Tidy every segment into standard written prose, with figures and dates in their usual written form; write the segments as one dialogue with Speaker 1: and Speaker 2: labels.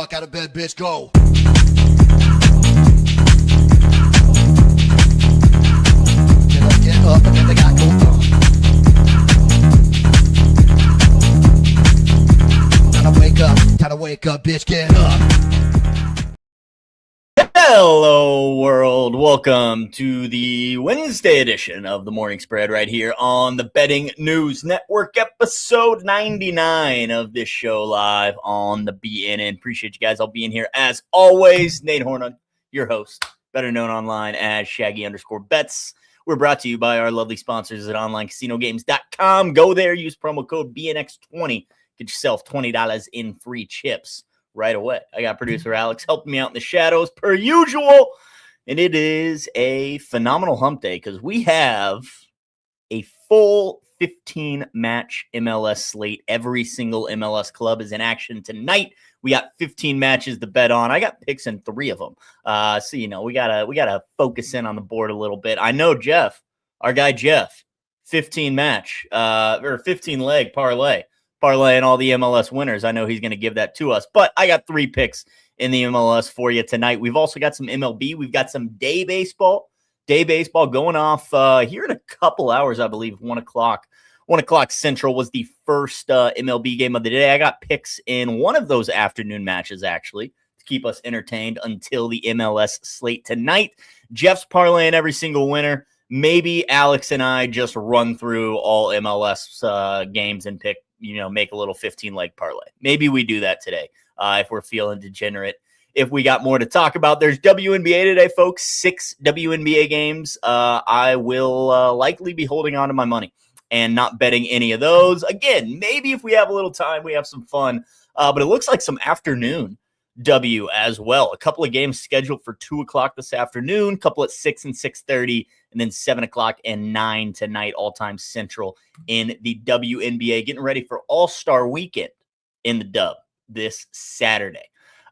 Speaker 1: fuck out of bed, bitch. Go. Get up and get the guy go. Time to wake up, bitch. Get up.
Speaker 2: Hello, world. Welcome to the Wednesday edition of the Morning Spread right here on the Betting News Network, episode 99 of this show live on the BNN. Appreciate you guys all being here. As always, Nate Hornan, your host, better known online as Shaggy_Bets. We're brought to you by our lovely sponsors at OnlineCasinoGames.com. Go there, use promo code BNX20. Get yourself $20 in free chips right away. I got producer Alex helping me out in the shadows per usual. And it is a phenomenal hump day because we have a full 15-match MLS slate. Every single MLS club is in action tonight. We got 15 matches to bet on. I got picks in 3 of them. So, you know, we gotta focus in on the board a little bit. I know Jeff, our guy Jeff, 15-match or 15-leg parlay. Parlaying all the MLS winners. I know he's going to give that to us, but I got 3 picks in the MLS for you tonight. We've also got some MLB. We've got some day baseball going off here in a couple hours, I believe. 1 o'clock Central was the first MLB game of the day. I got picks in one of those afternoon matches, actually, to keep us entertained until the MLS slate tonight. Jeff's parlaying every single winner. Maybe Alex and I just run through all MLS games and pick, make a little 15-leg parlay. Maybe we do that today if we're feeling degenerate. If we got more to talk about, there's WNBA today, folks. 6 WNBA games. I will likely be holding on to my money and not betting any of those. Again, maybe if we have a little time, we have some fun. But it looks like some afternoon W as well. A couple of games scheduled for 2 o'clock this afternoon, a couple at 6 and 6:30, and then 7 o'clock and 9 tonight, all-time Central in the WNBA. Getting ready for All-Star Weekend in the dub this Saturday.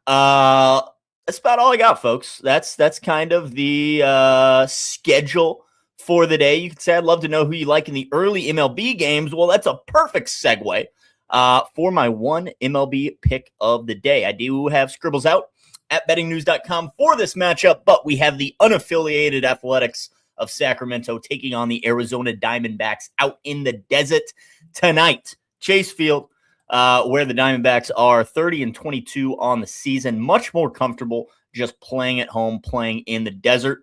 Speaker 2: That's about all I got, folks. That's kind of the schedule for the day. You could say, I'd love to know who you like in the early MLB games. Well, that's a perfect segue for my one MLB pick of the day. I do have scribbles out at bettingnews.com for this matchup, but we have the unaffiliated Athletics of Sacramento taking on the Arizona Diamondbacks out in the desert tonight. Chase Field, where the Diamondbacks are 30-22 on the season, much more comfortable just playing at home, playing in the desert.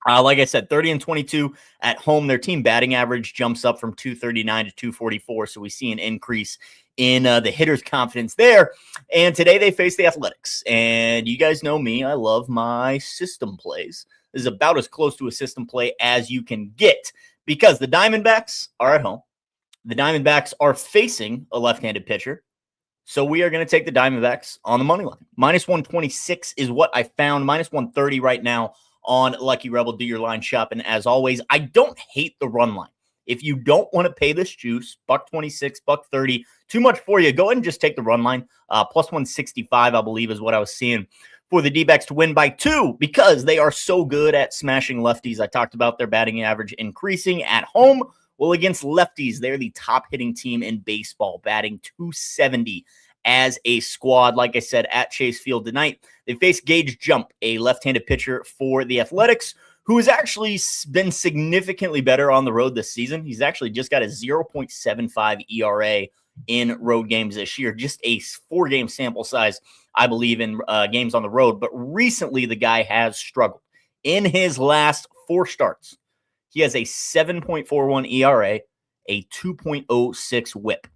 Speaker 2: Like I said, 30-22 at home. Their team batting average jumps up from 239 to 244, so we see an increase in the hitters' confidence there. And today they face the Athletics. And you guys know me. I love my system plays. This is about as close to a system play as you can get because the Diamondbacks are at home. The Diamondbacks are facing a left-handed pitcher. So we are going to take the Diamondbacks on the money line. Minus 126 is what I found. Minus 130 right now on Lucky Rebel. Do your line shopping. As always, I don't hate the run line. If you don't want to pay this juice, $1.26, $1.30, too much for you, go ahead and just take the run line. Plus 165, I believe, is what I was seeing for the D-backs to win by 2 because they are so good at smashing lefties. I talked about their batting average increasing at home. Well, against lefties, they're the top hitting team in baseball, batting 270 as a squad. Like I said, at Chase Field tonight, they face Gage Jump, a left-handed pitcher for the Athletics, who has actually been significantly better on the road this season. He's actually just got a 0.75 ERA in road games this year, just a 4-game sample size, I believe, in games on the road. But recently, the guy has struggled. In his last 4 starts, he has a 7.41 ERA, a 2.06 whip.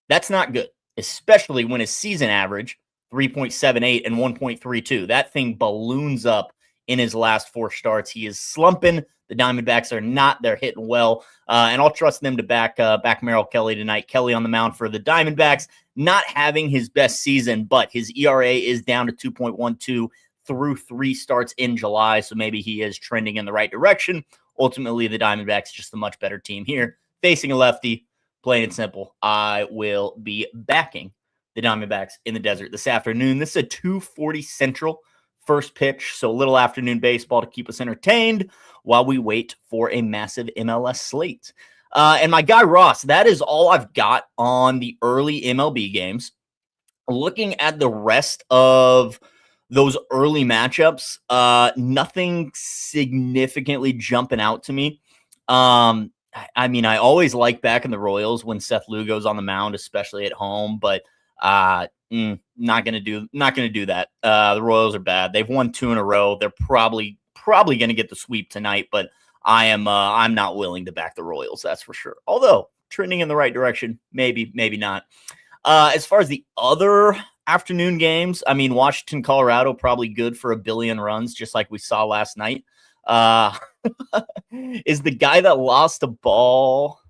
Speaker 2: That's not good, especially when his season average, 3.78 and 1.32. That thing balloons up in his last 4 starts. He is slumping. The Diamondbacks are not. They're hitting well. And I'll trust them to back Merrill Kelly tonight. Kelly on the mound for the Diamondbacks, not having his best season, but his ERA is down to 2.12 through 3 starts in July. So maybe he is trending in the right direction. Ultimately, the Diamondbacks just a much better team here. Facing a lefty, plain and simple, I will be backing the Diamondbacks in the desert this afternoon. This is a 2:40 Central first pitch, so a little afternoon baseball to keep us entertained while we wait for a massive MLS slate. And my guy Ross, that is all I've got on the early MLB games. looking at the rest of those early matchups, nothing significantly jumping out to me. I mean, I always like back in the Royals when Seth Lugo's on the mound, especially at home, but not gonna do that. The Royals are bad. They've won 2 in a row. They're probably gonna get the sweep tonight, but I'm not willing to back the Royals, that's for sure. Although trending in the right direction, maybe not. As far as the other afternoon games, I mean, Washington, Colorado, probably good for 1 billion runs, just like we saw last night. Is the guy that lost a ball?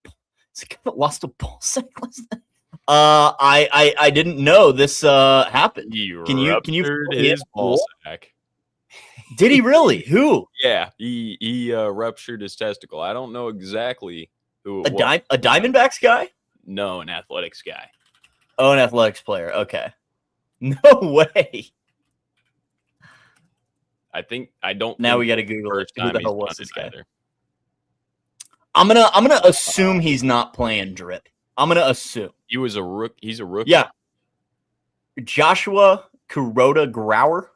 Speaker 2: Is the guy that lost a ball sack last night? I didn't know this happened. Can you
Speaker 3: ruptured his ball sack?
Speaker 2: Did he really? Who?
Speaker 3: Yeah, he ruptured his testicle. I don't know exactly who it was.
Speaker 2: A Diamondbacks guy?
Speaker 3: No, an athletics guy.
Speaker 2: Oh, an athletics player. Okay. No way. Now we got to Google it. Who the hell was this guy? Either. I'm gonna assume he's not playing drip. I'm gonna assume
Speaker 3: he's a rookie.
Speaker 2: Yeah. Joshua Kuroda Grauer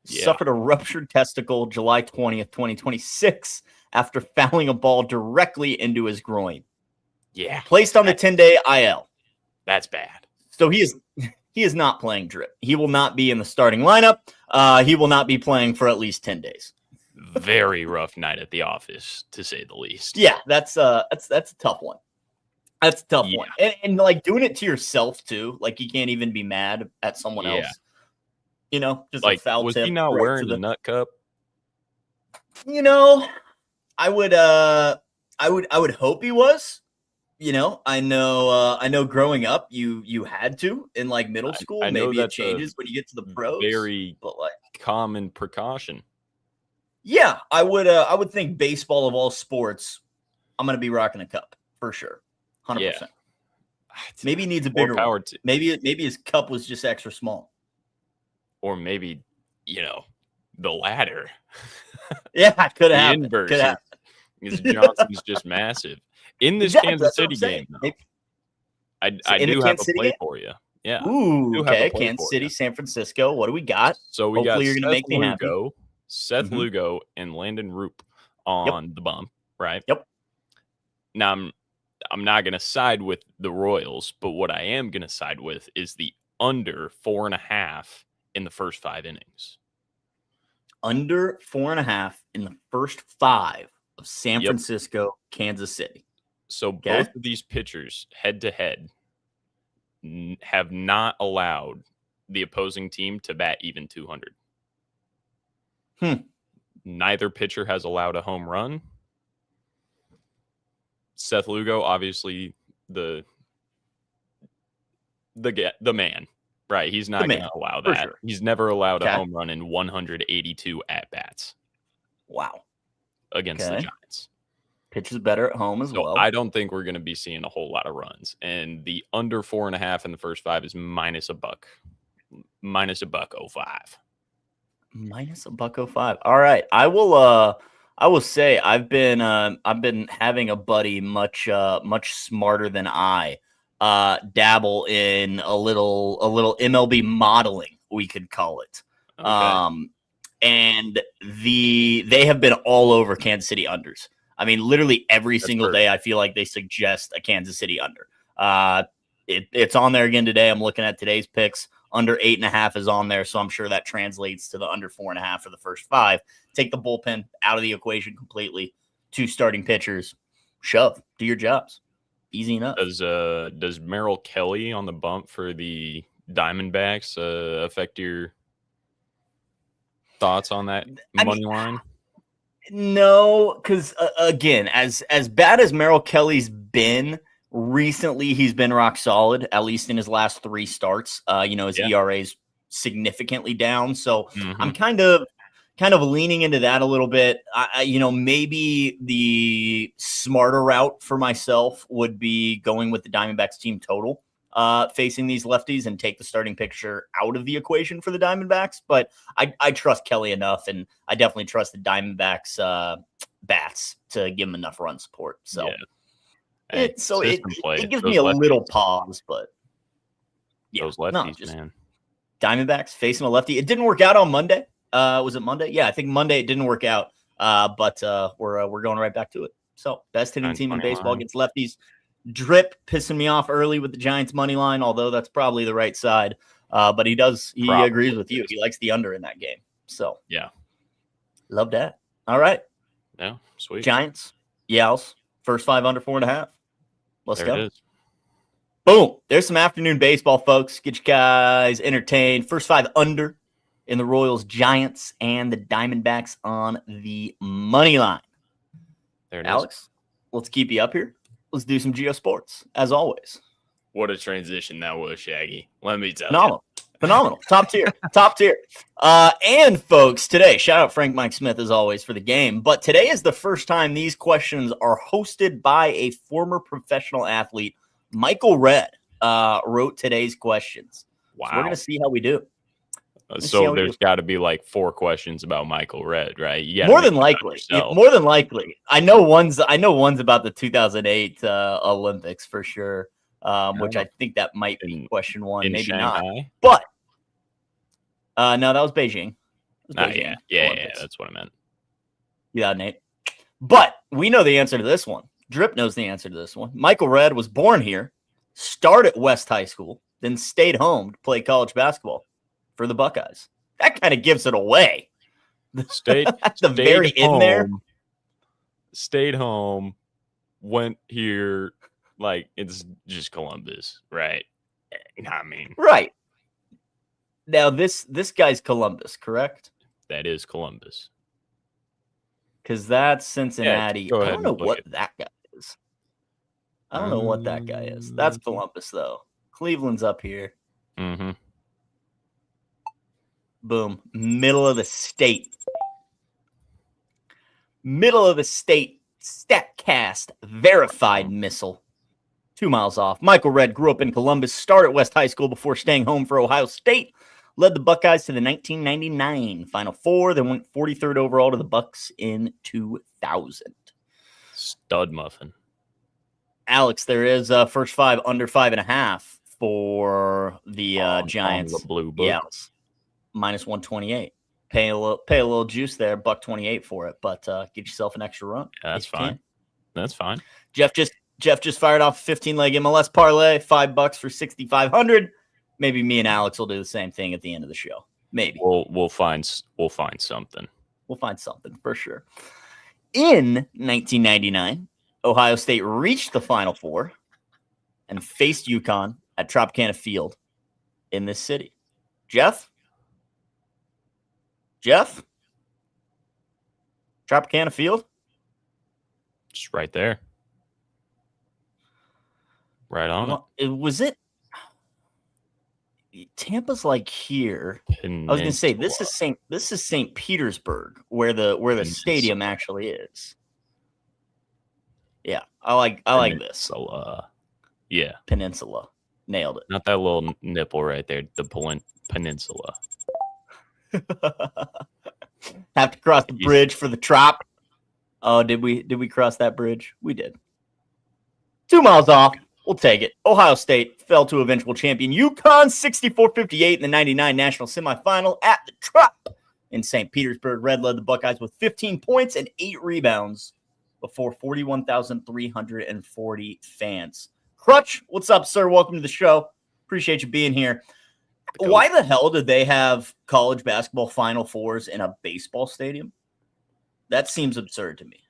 Speaker 2: suffered a ruptured testicle July 20th, 2026, after fouling a ball directly into his groin.
Speaker 3: Yeah.
Speaker 2: Placed on the 10-day IL.
Speaker 3: That's bad.
Speaker 2: So he is not playing drip. He will not be in the starting lineup. He will not be playing for at least 10 days.
Speaker 3: Very rough night at the office, to say the least.
Speaker 2: Yeah, that's a tough one. That's a tough one. And like doing it to yourself too. Like you can't even be mad at someone else. You know, just like a foul
Speaker 3: was
Speaker 2: tip.
Speaker 3: Was he not wearing the nut cup?
Speaker 2: You know, I would hope he was. You know, I know growing up you had to in like middle school.
Speaker 3: I
Speaker 2: maybe it changes when you get to the pros.
Speaker 3: Very
Speaker 2: but like
Speaker 3: common precaution.
Speaker 2: Yeah, I would think baseball of all sports, I'm gonna be rocking a cup for sure. 100%. Maybe he needs a bigger one. Maybe his cup was just extra small.
Speaker 3: Or maybe, the latter.
Speaker 2: Yeah, could happen.
Speaker 3: Because Johnson's just massive. In this Kansas City game, though, I do have a play for you. Yeah.
Speaker 2: Ooh, okay. Kansas City, San Francisco. What do we got?
Speaker 3: So we got
Speaker 2: you're going to make me happy.
Speaker 3: Seth Lugo and Landon Roop on the bump, right?
Speaker 2: Yep.
Speaker 3: Now, I'm not going to side with the Royals, but what I am going to side with is the under 4.5 in the first 5 innings.
Speaker 2: Under 4.5 in the first 5 of San Francisco, Kansas City.
Speaker 3: So both of these pitchers, head-to-head, have not allowed the opposing team to bat even 200. Neither pitcher has allowed a home run. Seth Lugo, obviously the man, right? He's not going to allow that. Sure. He's never allowed a home run in 182 at-bats.
Speaker 2: Wow.
Speaker 3: Against the Giants.
Speaker 2: Pitches better at home as well.
Speaker 3: I don't think we're going to be seeing a whole lot of runs. And the under 4.5 in the first 5 is -$1. -$1.05.
Speaker 2: -$1.05. All right. I will say I've been having a buddy much smarter than I dabble in a little MLB modeling, we could call it. Okay. And they have been all over Kansas City unders. I mean, literally every single day, I feel like they suggest a Kansas City under. It's on there again today. I'm looking at today's picks. Under 8.5 is on there, so I'm sure that translates to the under 4.5 for the first 5. Take the bullpen out of the equation completely. 2 starting pitchers. Shove. Do your jobs. Easy enough.
Speaker 3: Does Merrill Kelly on the bump for the Diamondbacks affect your thoughts on that money line?
Speaker 2: No, because again, as bad as Merrill Kelly's been recently, he's been rock solid, at least in his last 3 starts. His ERA's significantly down. So I'm kind of leaning into that a little bit. Maybe the smarter route for myself would be going with the Diamondbacks team total. Facing these lefties and take the starting pitcher out of the equation for the Diamondbacks. But I trust Kelly enough, and I definitely trust the Diamondbacks bats to give him enough run support. So, it gives me a little pause, but
Speaker 3: Those lefties, man.
Speaker 2: Diamondbacks facing a lefty. It didn't work out on Monday. Was it Monday? Yeah, I think Monday it didn't work out. But we're going right back to it. So best hitting team in baseball against lefties. Drip pissing me off early with the Giants money line, although that's probably the right side. But he agrees with you. He likes the under in that game. So
Speaker 3: yeah,
Speaker 2: love that. All right.
Speaker 3: Yeah, sweet.
Speaker 2: Giants, Yals, first 5 under 4.5. Let's go.
Speaker 3: It is.
Speaker 2: Boom. There's some afternoon baseball, folks. Get you guys entertained. First 5 under in the Royals, Giants, and the Diamondbacks on the money line.
Speaker 3: There it
Speaker 2: Alex,
Speaker 3: is.
Speaker 2: let's keep you up here. Let's do some GeoSports, as always.
Speaker 3: What a transition that was, Shaggy. Let me tell you.
Speaker 2: Phenomenal. Top tier. Top tier. And, folks, today, shout out Frank Mike Smith, as always, for the game. But today is the first time these questions are hosted by a former professional athlete. Michael Red wrote today's questions.
Speaker 3: Wow.
Speaker 2: So we're going to see how we do.
Speaker 3: So there's got to be like 4 questions about Michael Red, right? Yeah,
Speaker 2: more than likely. More than likely. I know one's about the 2008 Olympics for sure. Which I think that might be question 1, maybe
Speaker 3: Shanghai?
Speaker 2: not. But no, that was Beijing.
Speaker 3: Yeah, that's what I meant.
Speaker 2: Yeah, Nate. But we know the answer to this one. Drip knows the answer to this one. Michael Red was born here, started at West High School, then stayed home to play college basketball for the Buckeyes. That kind of gives it away.
Speaker 3: Stayed
Speaker 2: at the very end there.
Speaker 3: Stayed home, went here, like it's just Columbus, right? I mean,
Speaker 2: right. Now this guy's Columbus, correct?
Speaker 3: That is Columbus.
Speaker 2: Because that's Cincinnati.
Speaker 3: Yeah,
Speaker 2: I don't know what that guy is. I don't know what that guy is. That's Columbus, though. Cleveland's up here.
Speaker 3: Mm-hmm.
Speaker 2: Boom. Middle of the state. Middle of the state. StatCast verified missile. 2 miles off. Michael Red grew up in Columbus, started at West High School before staying home for Ohio State. Led the Buckeyes to the 1999 Final Four, then went 43rd overall to the Bucks in 2000.
Speaker 3: Stud muffin.
Speaker 2: Alex, there is first 5 under 5.5 for the Giants.
Speaker 3: On the blue book.
Speaker 2: Yeah, minus 128. Pay a little juice there, $1.28 for it, but get yourself an extra run.
Speaker 3: That's fine. That's fine.
Speaker 2: Jeff just fired off a 15-leg MLS parlay, $5 for 6,500. Maybe me and Alex will do the same thing at the end of the show. Maybe
Speaker 3: we'll find something.
Speaker 2: We'll find something for sure. In 1999, Ohio State reached the Final Four and faced UConn at Tropicana Field in this city. Jeff? Tropicana Field?
Speaker 3: Just right there. Right on
Speaker 2: it. Was it? Tampa's like here.
Speaker 3: Peninsula.
Speaker 2: I was going to say this is St. Petersburg, where the stadium actually is. Yeah, I like this.
Speaker 3: Yeah,
Speaker 2: Peninsula. Nailed it.
Speaker 3: Not that little nipple right there. The peninsula.
Speaker 2: Have to cross the bridge for the Trop. Oh, did we cross that bridge? We did. 2 miles off. We'll take it. Ohio State fell to eventual champion UConn 64-58 in the 99 national semifinal at the Trop in St. Petersburg. Red led the Buckeyes with 15 points and 8 rebounds before 41,340 fans. Crutch, what's up, sir? Welcome to the show. Appreciate you being here. Why the hell did they have college basketball Final Fours in a baseball stadium? That seems absurd to me.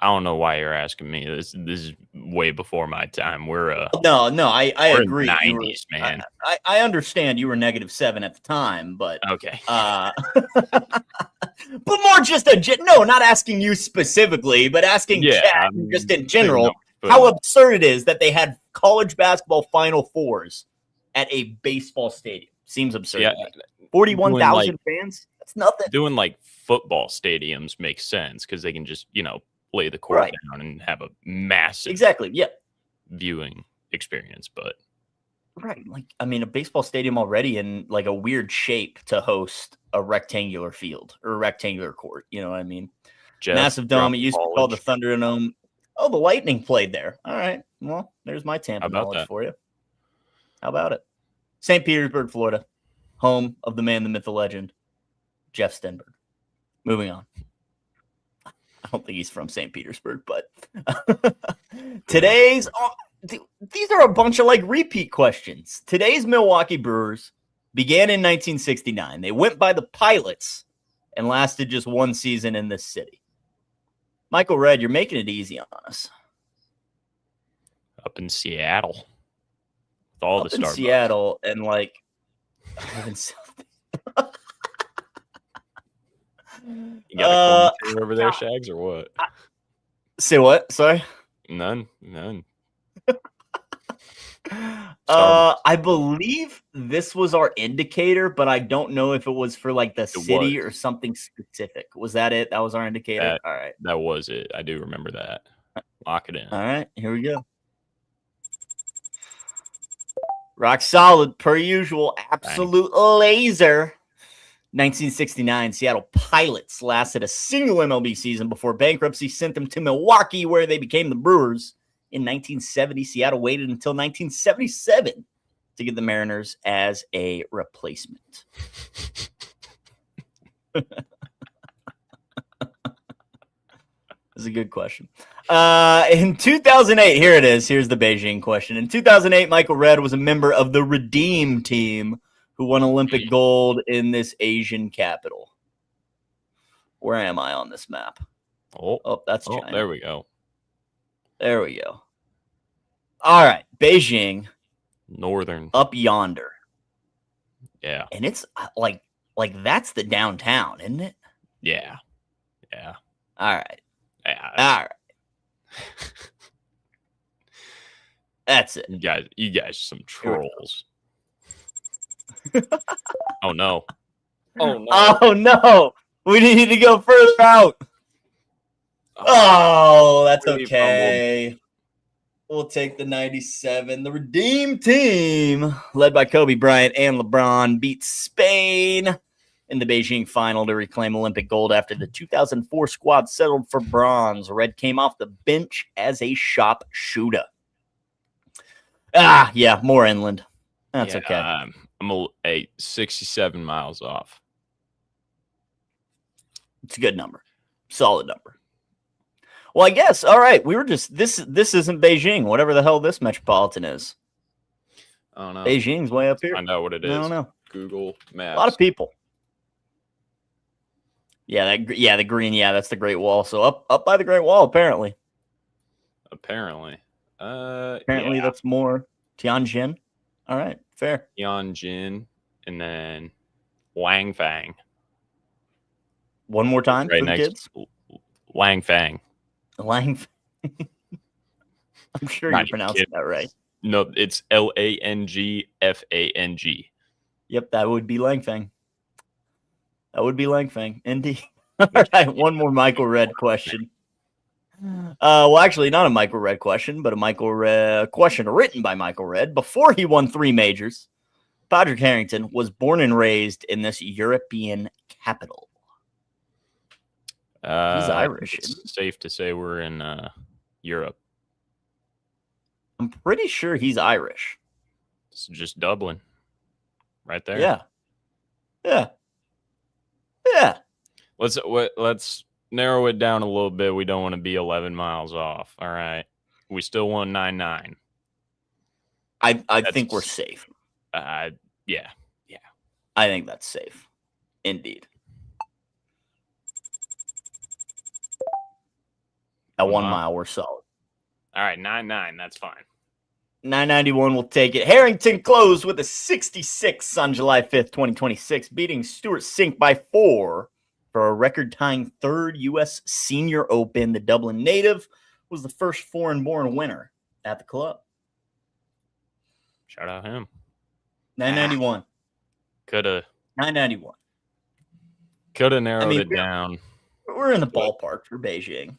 Speaker 3: I don't know why you're asking me. This is way before my time.
Speaker 2: No, I agree.
Speaker 3: 90s, man.
Speaker 2: I understand you were -7 at the time, but
Speaker 3: okay.
Speaker 2: But more just not asking you specifically, but asking chat just in general. How absurd it is that they had college basketball Final Fours at a baseball stadium. Seems absurd. Yeah, 41,000 fans? That's nothing.
Speaker 3: Doing like football stadiums makes sense because they can just, lay the court down and have a massive viewing experience. But
Speaker 2: a baseball stadium already in like a weird shape to host a rectangular field or a rectangular court. You know what I mean? Massive dome. It used to be called the Thunderdome. Oh, the Lightning played there. All right. Well, there's my Tampa knowledge for you. How about it? St. Petersburg, Florida, home of the man, the myth, the legend, Jeff Stenberg. Moving on. I don't think he's from St. Petersburg, but today's these are a bunch of like repeat questions. Today's Milwaukee Brewers began in 1969. They went by the Pilots and lasted just one season in this city. Michael Red, you're making it easy on us.
Speaker 3: Up in Seattle. With all
Speaker 2: Up
Speaker 3: the
Speaker 2: in
Speaker 3: Starbucks.
Speaker 2: Seattle and like
Speaker 3: You got a commentator over there, Shags, or what?
Speaker 2: Say what? Sorry?
Speaker 3: None.
Speaker 2: I believe this was our indicator, but I don't know if it was for like the city or something specific. Was that it? That was our indicator? All right.
Speaker 3: That was it. I do remember that. Lock it in.
Speaker 2: All right. Here we go. Rock solid, per usual. Absolute laser. 1969 Seattle Pilots lasted a single MLB season before bankruptcy sent them to Milwaukee, where they became the Brewers. In 1970, Seattle waited until 1977 to get the Mariners as a replacement. That's a good question. In 2008, here it is. Here's the Beijing question. In 2008, Michael Red was a member of the Redeem team who won Olympic gold in this Asian capital. Where am I on this map? Oh, that's China.
Speaker 3: There we go.
Speaker 2: There we go. All right. Beijing.
Speaker 3: Northern.
Speaker 2: Up yonder.
Speaker 3: Yeah.
Speaker 2: And it's like that's the downtown, isn't it?
Speaker 3: Yeah.
Speaker 2: All right.
Speaker 3: Yeah.
Speaker 2: All right. That's it.
Speaker 3: You guys some trolls. Oh no.
Speaker 2: Oh no. We need to go further out. Oh, that's okay. We'll take the 97. The Redeem team, led by Kobe Bryant and LeBron, beat Spain in the Beijing final to reclaim Olympic gold after the 2004 squad settled for bronze. Red came off the bench as a sharp shooter. Yeah, more inland. That's okay.
Speaker 3: I'm 67 miles off.
Speaker 2: It's a good number. Solid number. Well, I guess. All right. We were just this isn't Beijing, whatever the hell this metropolitan is.
Speaker 3: I don't know.
Speaker 2: Beijing's way up here.
Speaker 3: Find out what it is.
Speaker 2: I don't know.
Speaker 3: Google Maps.
Speaker 2: A lot of people. Yeah, the green. Yeah, that's the Great Wall. So up by the Great Wall, apparently.
Speaker 3: Apparently,
Speaker 2: that's more Tianjin. All right, fair.
Speaker 3: Tianjin, and then Langfang.
Speaker 2: One more time
Speaker 3: right
Speaker 2: for the
Speaker 3: next.
Speaker 2: kids.
Speaker 3: Langfang.
Speaker 2: I'm sure you're pronouncing that right.
Speaker 3: No, it's Langfang.
Speaker 2: Yep, that would be Langfang. Indeed. All right, one more Michael Red question. Well, actually, not a Michael Red question, but a Michael Red question written by Michael Red. Before he won 3 majors, Padraig Harrington was born and raised in this European capital. He's Irish.
Speaker 3: It's safe to say we're in Europe.
Speaker 2: I'm pretty sure he's Irish.
Speaker 3: It's just Dublin, right there.
Speaker 2: Yeah.
Speaker 3: Let's narrow it down a little bit. We don't want to be 11 miles off. All right, we still won 9-9.
Speaker 2: I think we're safe.
Speaker 3: Yeah.
Speaker 2: I think that's safe. Indeed. At 1 mile, we're solid.
Speaker 3: All right, 9-9. That's fine.
Speaker 2: 991 will take it. Harrington closed with a 66 on July 5th, 2026, beating Stuart Sink by 4 for a record-tying 3rd U.S. Senior Open. The Dublin native was the first foreign-born winner at the club.
Speaker 3: Shout out him.
Speaker 2: 991.
Speaker 3: 991. Could have narrowed it down.
Speaker 2: We're in the ballpark for Beijing.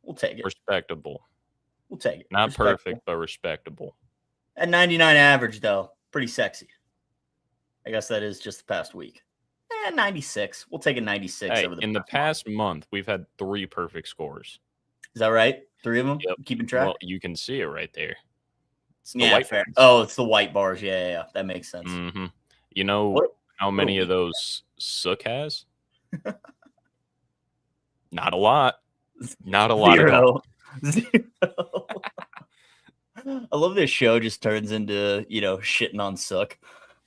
Speaker 2: We'll take it.
Speaker 3: Respectable.
Speaker 2: We'll take it.
Speaker 3: Not perfect, but respectable.
Speaker 2: At 99 average, though, pretty sexy. I guess that is just the past week. 96. We'll take a 96 over the
Speaker 3: in the past month, we've had 3 perfect scores.
Speaker 2: Is that right? 3 of them?
Speaker 3: Yep.
Speaker 2: Keeping track?
Speaker 3: Well, you can see it right there. It's the white
Speaker 2: fair.
Speaker 3: ones.
Speaker 2: Oh, it's the white bars. Yeah. That makes sense.
Speaker 3: Mm-hmm. You know
Speaker 2: What-
Speaker 3: how many of those Sook has? Not a lot. Not a lot at all.
Speaker 2: Zero. I love this show just turns into, shitting on Sook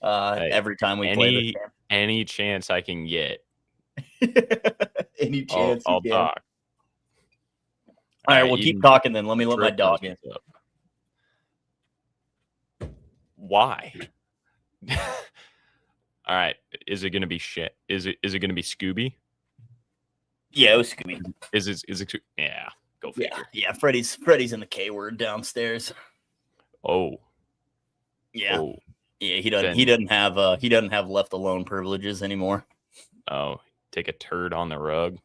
Speaker 3: Hey,
Speaker 2: every time we play this
Speaker 3: any chance I can get,
Speaker 2: game. Any chance
Speaker 3: I'll
Speaker 2: you can.
Speaker 3: talk.
Speaker 2: All right, we'll keep talking then. Let me let my
Speaker 3: Drip
Speaker 2: dog
Speaker 3: knows
Speaker 2: in.
Speaker 3: what's up. Why? All right. Is it gonna be shit? Is it gonna be Scooby?
Speaker 2: Yeah, it was Scooby.
Speaker 3: Is it? Yeah, go figure.
Speaker 2: Yeah. Freddy's in the K word downstairs.
Speaker 3: Oh,
Speaker 2: Yeah.
Speaker 3: oh,
Speaker 2: Yeah, he doesn't have left alone privileges anymore.
Speaker 3: oh. Take a turd on the rug.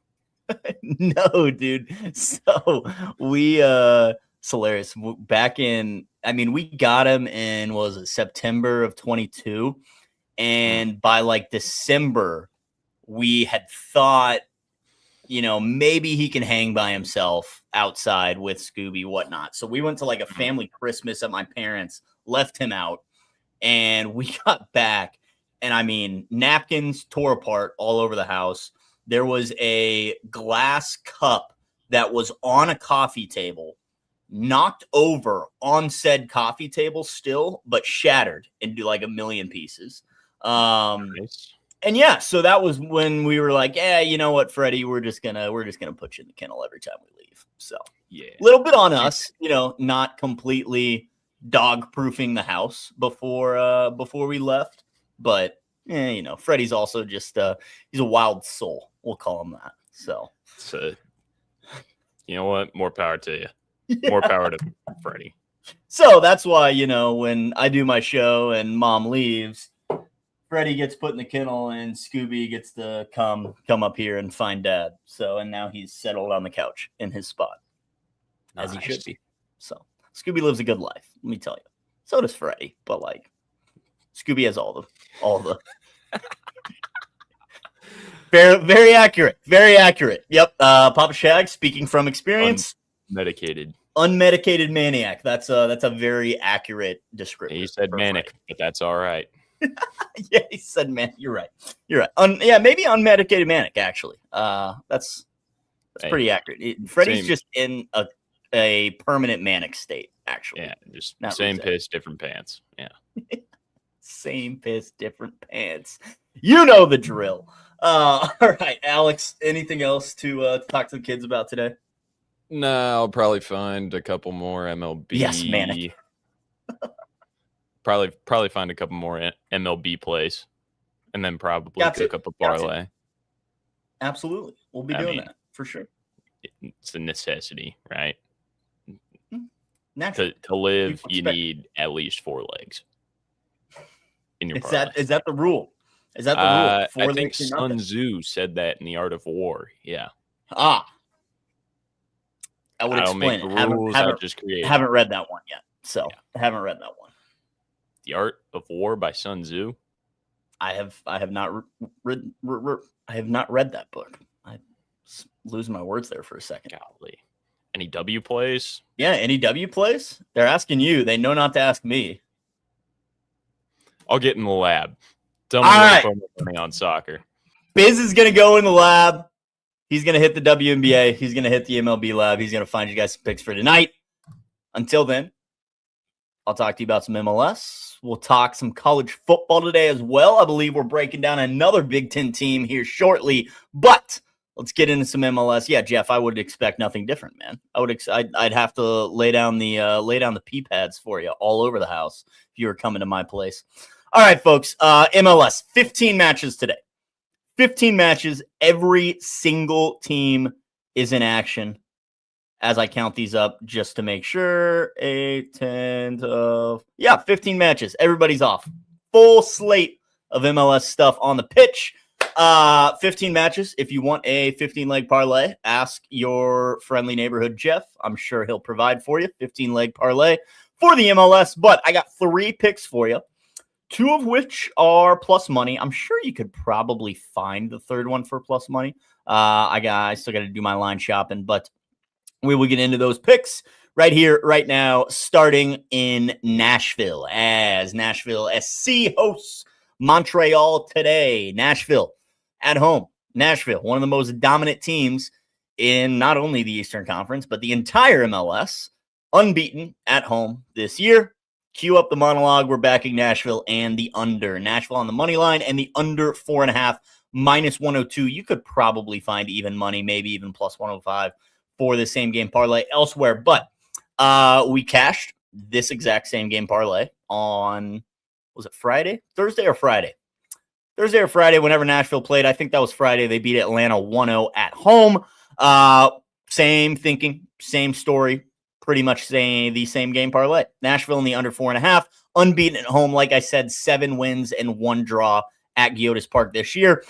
Speaker 2: No, dude. So it's hilarious. Back in, we got him in, what was it, September of 22. And by like December, we had thought, maybe he can hang by himself outside with Scooby, whatnot. So we went to like a family Christmas at my parents', left him out, and we got back. And napkins tore apart all over the house. There was a glass cup that was on a coffee table, knocked over on said coffee table still, but shattered into like a million pieces.
Speaker 3: Nice.
Speaker 2: And yeah, so that was when we were like, yeah, you know what, Freddie, we're just gonna put you in the kennel every time we leave. So
Speaker 3: Yeah,
Speaker 2: a little bit on us, not completely dog proofing the house before we left, but Freddie's also just he's a wild soul. We'll call him that. So
Speaker 3: you know what? More power to you. Yeah. More power to Freddie.
Speaker 2: So that's why, when I do my show and Mom leaves, Freddie gets put in the kennel and Scooby gets to come up here and find Dad. So, and now he's settled on the couch in his spot, as he should be. So Scooby lives a good life, let me tell you. So does Freddie, but like Scooby has all the very, very accurate. Very accurate. Yep. Papa Shag, speaking from experience. Unmedicated maniac. That's a very accurate description.
Speaker 3: He said manic, Freddie. But that's all right.
Speaker 2: Yeah, he said man. You're right. Maybe unmedicated manic. Actually, that's pretty accurate. Freddie's just in a permanent manic state. Actually,
Speaker 3: yeah, just same piss, different pants. Yeah,
Speaker 2: same piss, different pants. You know the drill. All right, Alex. Anything else to talk to the kids about today?
Speaker 3: No, I'll probably find a couple more MLB.
Speaker 2: Yes, manic.
Speaker 3: Probably find a couple more MLB plays, and then probably cook up a parlay.
Speaker 2: Absolutely, we'll be doing that for sure.
Speaker 3: It's a necessity, right?
Speaker 2: Naturally.
Speaker 3: To live, you need at least 4 legs in your parlay.
Speaker 2: Is that the rule? Is that the rule?
Speaker 3: I think Sun Tzu said that in The Art of War. Yeah.
Speaker 2: I would explain it. Haven't read that one yet, so I haven't read that one.
Speaker 3: The Art of War by Sun Tzu.
Speaker 2: I have not read that book. I losing my words there for a second.
Speaker 3: Golly. Any W plays?
Speaker 2: Yeah, any W plays? They're asking you. They know not to ask me.
Speaker 3: I'll get in the lab. Tell me to put money on soccer.
Speaker 2: Biz is gonna go in the lab. He's gonna hit the WNBA. He's gonna hit the MLB lab. He's gonna find you guys some picks for tonight. Until then, I'll talk to you about some MLS. We'll talk some college football today as well. I believe we're breaking down another Big Ten team here shortly, but let's get into some MLS. Yeah, Jeff, I would expect nothing different, man. I'd have to lay down the pee pads for you all over the house if you were coming to my place. All right, folks. MLS, 15 matches today. 15 matches. Every single team is in action. As I count these up just to make sure, 8, 10, 12. Yeah, 15 matches. Everybody's off. Full slate of MLS stuff on the pitch. 15 matches. If you want a 15-leg parlay, ask your friendly neighborhood Jeff. I'm sure he'll provide for you. 15-leg parlay for the MLS. But I got 3 picks for you, 2 of which are plus money. I'm sure you could probably find the third one for plus money. I still got to do my line shopping, but we will get into those picks. right here, right now, starting in Nashville as Nashville SC hosts Montreal today. Nashville at home. Nashville, one of the most dominant teams in not only the Eastern Conference, but the entire MLS, unbeaten at home this year. Cue up the monologue. We're backing Nashville and the under. Nashville on the money line and the under 4.5 minus 102. You could probably find even money, maybe even plus 105 for the same game parlay elsewhere. But we cashed this exact same game parlay on, was it Friday? Thursday or Friday? Thursday or Friday, whenever Nashville played. I think that was Friday. They beat Atlanta 1-0 at home. Same thinking, same story. Pretty much saying the same game parlay. Nashville in the under 4.5, unbeaten at home. Like I said, 7 wins and 1 draw at GeoSports Park this year.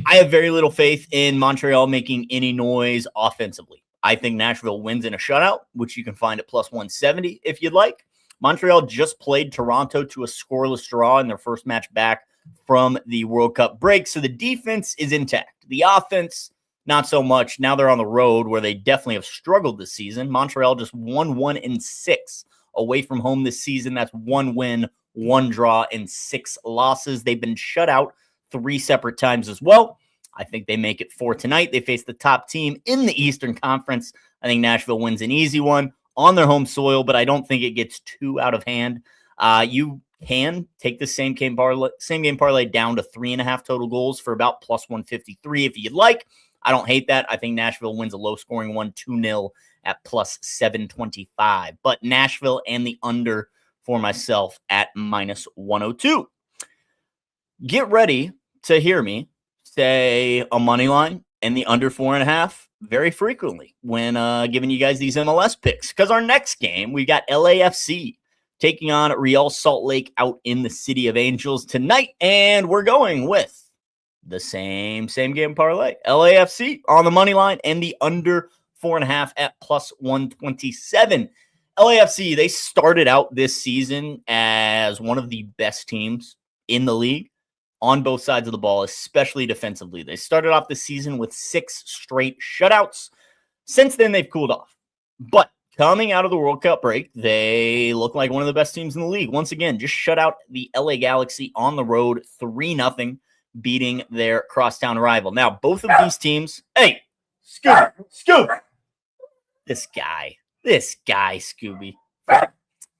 Speaker 2: I have very little faith in Montreal making any noise offensively. I think Nashville wins in a shutout, which you can find at plus 170 if you'd like. Montreal just played Toronto to a scoreless draw in their first match back from the World Cup break. So the defense is intact. The offense, not so much. Now they're on the road where they definitely have struggled this season. Montreal just won 1-6 away from home this season. That's 1 win, 1 draw, and 6 losses. They've been shut out 3 separate times as well. I think they make it 4 tonight. They face the top team in the Eastern Conference. I think Nashville wins an easy one on their home soil, but I don't think it gets too out of hand. You can take the same game parlay down to 3.5 total goals for about plus 153 if you'd like. I don't hate that. I think Nashville wins a low-scoring one, 2-0 at plus 725. But Nashville and the under for myself at minus 102. Get ready to hear me say a money line and the under 4.5 very frequently when giving you guys these MLS picks. Because our next game, we got LAFC taking on Real Salt Lake out in the City of Angels tonight. And we're going with the same game parlay. LAFC on the money line and the under 4.5 at plus 127. LAFC, they started out this season as one of the best teams in the league on both sides of the ball, especially defensively. They started off the season with 6 straight shutouts. Since then, they've cooled off. But coming out of the World Cup break, they look like one of the best teams in the league. Once again, just shut out the LA Galaxy on the road 3-0. Beating their crosstown rival. Now, both of these teams, hey, Scoop. This guy, Scooby.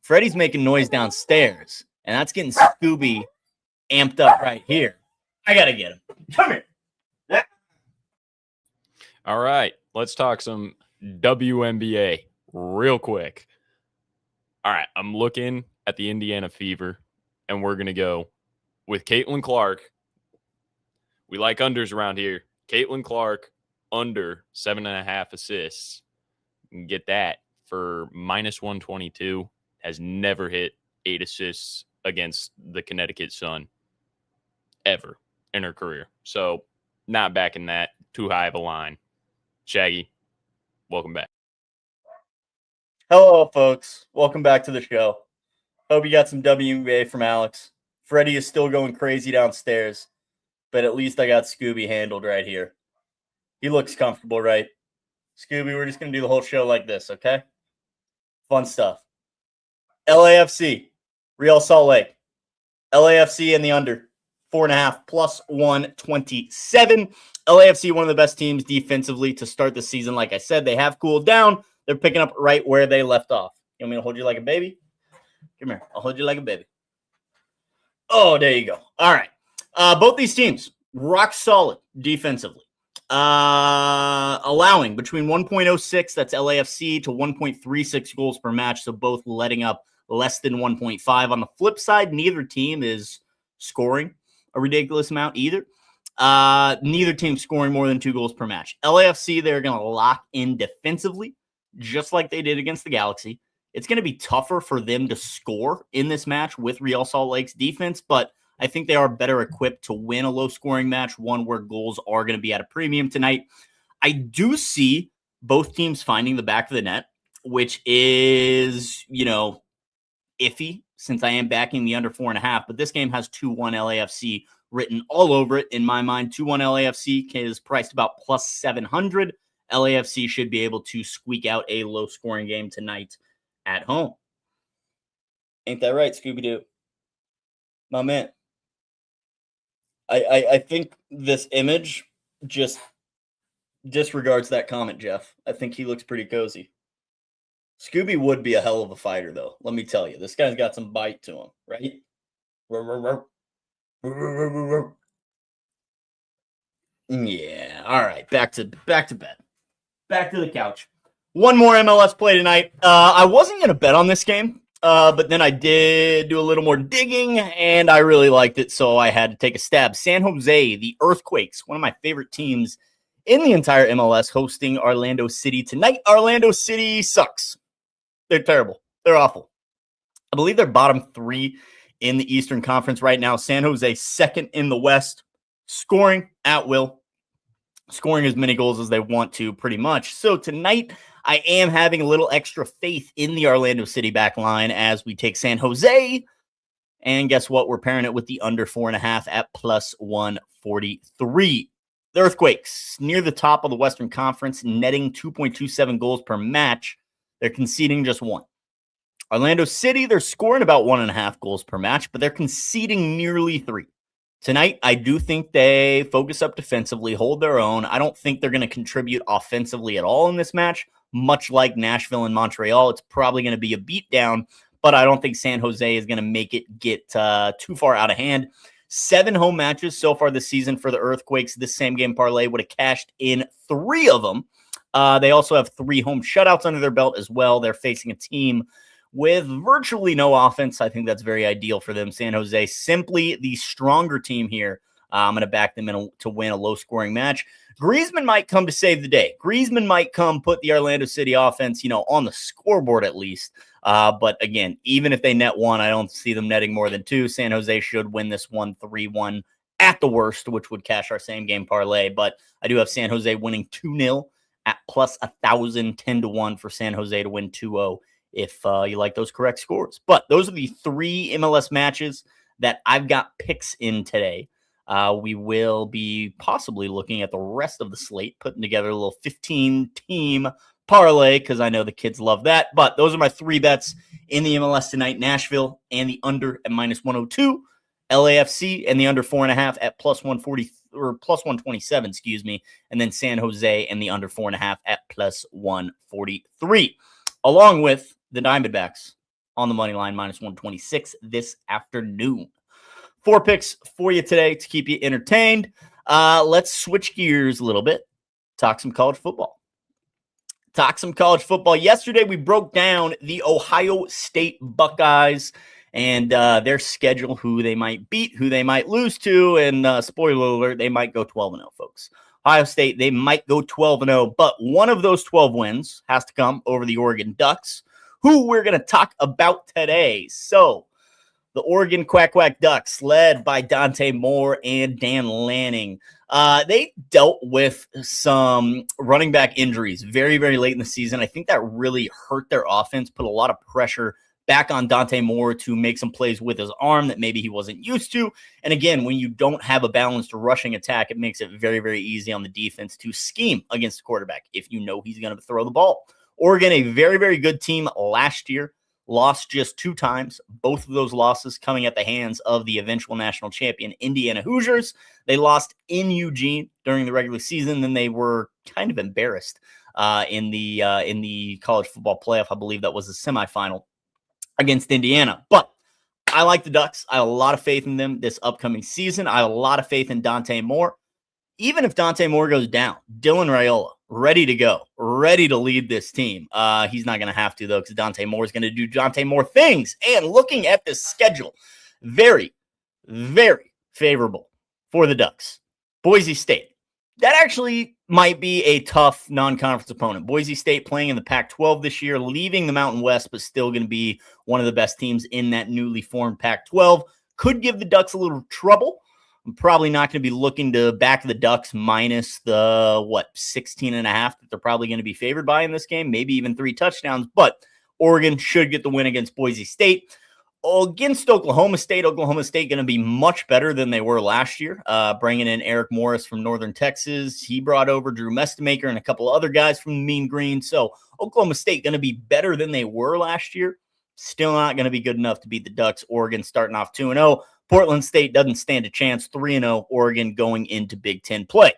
Speaker 2: Freddie's making noise downstairs, and that's getting Scooby amped up right here. I got to get him. Come here. Yeah.
Speaker 3: All right, let's talk some WNBA real quick. All right, I'm looking at the Indiana Fever, and we're going to go with Caitlin Clark. We like unders around here. Caitlin Clark, under 7.5 assists. You can get that for minus 122. Has never hit 8 assists against the Connecticut Sun ever in her career. So, not backing that. Too high of a line. Shaggy, welcome back.
Speaker 2: Hello, folks. Welcome back to the show. Hope you got some WNBA from Alex. Freddie is still going crazy downstairs. But at least I got Scooby handled right here. He looks comfortable, right? Scooby, we're just going to do the whole show like this, okay? Fun stuff. LAFC, Real Salt Lake. LAFC and the under, 4.5 plus 127. LAFC, one of the best teams defensively to start the season. Like I said, they have cooled down. They're picking up right where they left off. You want me to hold you like a baby? Come here. I'll hold you like a baby. Oh, there you go. All right. Both these teams, rock solid defensively. Allowing between 1.06, that's LAFC, to 1.36 goals per match, so both letting up less than 1.5. On the flip side, neither team is scoring a ridiculous amount either. Neither team scoring more than 2 goals per match. LAFC, they're going to lock in defensively, just like they did against the Galaxy. It's going to be tougher for them to score in this match with Real Salt Lake's defense, but I think they are better equipped to win a low-scoring match, one where goals are going to be at a premium tonight. I do see both teams finding the back of the net, which is, iffy since I am backing the under 4.5. But this game has 2-1 LAFC written all over it in my mind. 2-1 LAFC is priced about plus 700. LAFC should be able to squeak out a low-scoring game tonight at home. Ain't that right, Scooby-Doo? My man. I think this image just disregards that comment, Jeff. I think he looks pretty cozy. Scooby would be a hell of a fighter, though. Let me tell you. This guy's got some bite to him, right? Yeah. All right. Back to bed. Back to the couch. One more MLS play tonight. I wasn't going to bet on this game, but then I did do a little more digging, and I really liked it, so I had to take a stab. San Jose, the Earthquakes, one of my favorite teams in the entire MLS, hosting Orlando City tonight. Orlando City sucks. They're terrible. They're awful. I believe they're bottom 3 in the Eastern Conference right now. San Jose second in the West, scoring at will, scoring as many goals as they want to pretty much. So tonight, I am having a little extra faith in the Orlando City back line as we take San Jose. And guess what? We're pairing it with the under 4.5 at plus 143. The Earthquakes, near the top of the Western Conference, netting 2.27 goals per match. They're conceding just 1. Orlando City, they're scoring about 1.5 goals per match, but they're conceding nearly 3. Tonight, I do think they focus up defensively, hold their own. I don't think they're going to contribute offensively at all in this match. Much like Nashville and Montreal, it's probably going to be a beatdown, but I don't think San Jose is going to make it get too far out of hand. 7 home matches so far this season for the Earthquakes. This same game parlay would have cashed in 3 of them. They also have 3 home shutouts under their belt as well. They're facing a team with virtually no offense. I think that's very ideal for them. San Jose, simply the stronger team here. I'm going to back them to win a low-scoring match. Griezmann might come to save the day. Griezmann might come put the Orlando City offense, on the scoreboard at least. But again, even if they net 1, I don't see them netting more than 2. San Jose should win this one 3-1 at the worst, which would cash our same game parlay. But I do have San Jose winning 2-0 at plus 1,000, 10-1 for San Jose to win 2-0 if you like those correct scores. But those are the 3 MLS matches that I've got picks in today. We will be possibly looking at the rest of the slate, putting together a little 15-team parlay because I know the kids love that. But those are my 3 bets in the MLS tonight. Nashville and the under at minus 102. LAFC and the under 4.5 at plus 140 or plus 127, and then San Jose and the under 4.5 at plus 143, along with the Diamondbacks on the money line minus 126 this afternoon. 4 picks for you today to keep you entertained. Let's switch gears a little bit. Talk some college football. Yesterday, we broke down the Ohio State Buckeyes and their schedule, who they might beat, who they might lose to, and spoiler alert, they might go 12-0, folks. Ohio State, they might go 12-0, but one of those 12 wins has to come over the Oregon Ducks, who we're going to talk about today. So, the Oregon Quack Ducks, led by Dante Moore and Dan Lanning, they dealt with some running back injuries very, very late in the season. I think that really hurt their offense, put a lot of pressure back on Dante Moore to make some plays with his arm that maybe he wasn't used to. And again, when you don't have a balanced rushing attack, it makes it very, very easy on the defense to scheme against the quarterback if you know he's going to throw the ball. Oregon, a very, very good team last year, lost just 2 times, both of those losses coming at the hands of the eventual national champion Indiana Hoosiers. They lost in Eugene during the regular season, then they were kind of embarrassed in the college football playoff. I believe that was the semifinal against Indiana. But I like the Ducks. I have a lot of faith in them this upcoming season. I have a lot of faith in Dante Moore. Even if Dante Moore goes down, Dylan Raiola, ready to go, ready to lead this team. He's not going to have to, though, because Dante Moore is going to do Dante Moore things. And looking at this schedule, very, very favorable for the Ducks. Boise State. That actually might be a tough non-conference opponent. Boise State playing in the Pac-12 this year, leaving the Mountain West, but still going to be one of the best teams in that newly formed Pac-12. Could give the Ducks a little trouble. I'm probably not going to be looking to back the Ducks minus the, 16.5 that they're probably going to be favored by in this game, maybe even 3 touchdowns. But Oregon should get the win against Boise State. Against Oklahoma State going to be much better than they were last year. Bringing in Eric Morris from Northern Texas. He brought over Drew Mestemaker and a couple other guys from the Mean Green. So Oklahoma State going to be better than they were last year. Still not going to be good enough to beat the Ducks. Oregon starting off 2-0. Portland State doesn't stand a chance. 3-0. Oregon going into Big Ten play.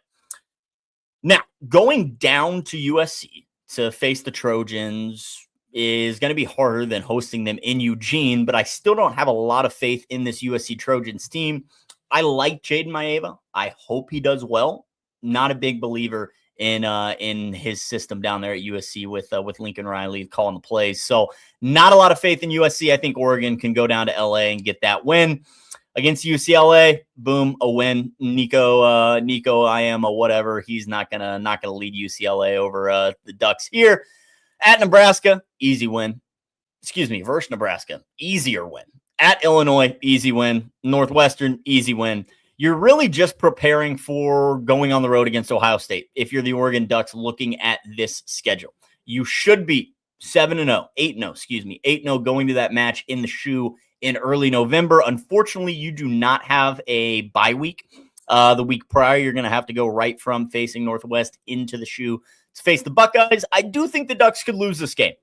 Speaker 2: Now, going down to USC to face the Trojans is going to be harder than hosting them in Eugene, but I still don't have a lot of faith in this USC Trojans team. I like Jaden Maeva. I hope he does well. Not a big believer in his system down there at USC with Lincoln Riley calling the plays. So not a lot of faith in USC. I think Oregon can go down to LA and get that win. Against UCLA, boom, a win. Nico, I am a whatever. He's not gonna lead UCLA over the Ducks here. At Nebraska, easy win. Versus Nebraska, easier win. At Illinois, easy win. Northwestern, easy win. You're really just preparing for going on the road against Ohio State. If you're the Oregon Ducks looking at this schedule, you should be 8-0, 8-0 going to that match in the shoe in early November. Unfortunately, you do not have a bye week. The week prior, you're going to have to go right from facing Northwest into the shoe to face the Buckeyes. I do think the Ducks could lose this game.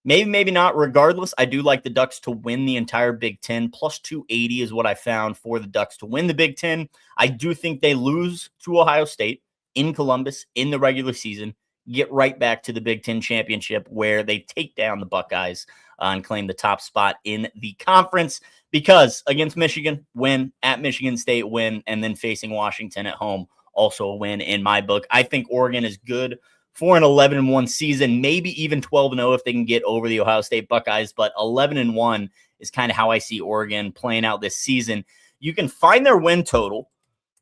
Speaker 2: Maybe not. Regardless, I do like the Ducks to win the entire Big Ten. Plus 280 is what I found for the Ducks to win the Big Ten. I do think they lose to Ohio State in Columbus in the regular season, get right back to the Big Ten championship where they take down the Buckeyes and claim the top spot in the conference, because against Michigan, win, at Michigan State, win, and then facing Washington at home, also a win in my book. I think Oregon is good for an 11-1 season, maybe even 12-0 if they can get over the Ohio State Buckeyes, but 11-1 is kind of how I see Oregon playing out this season. You can find their win total.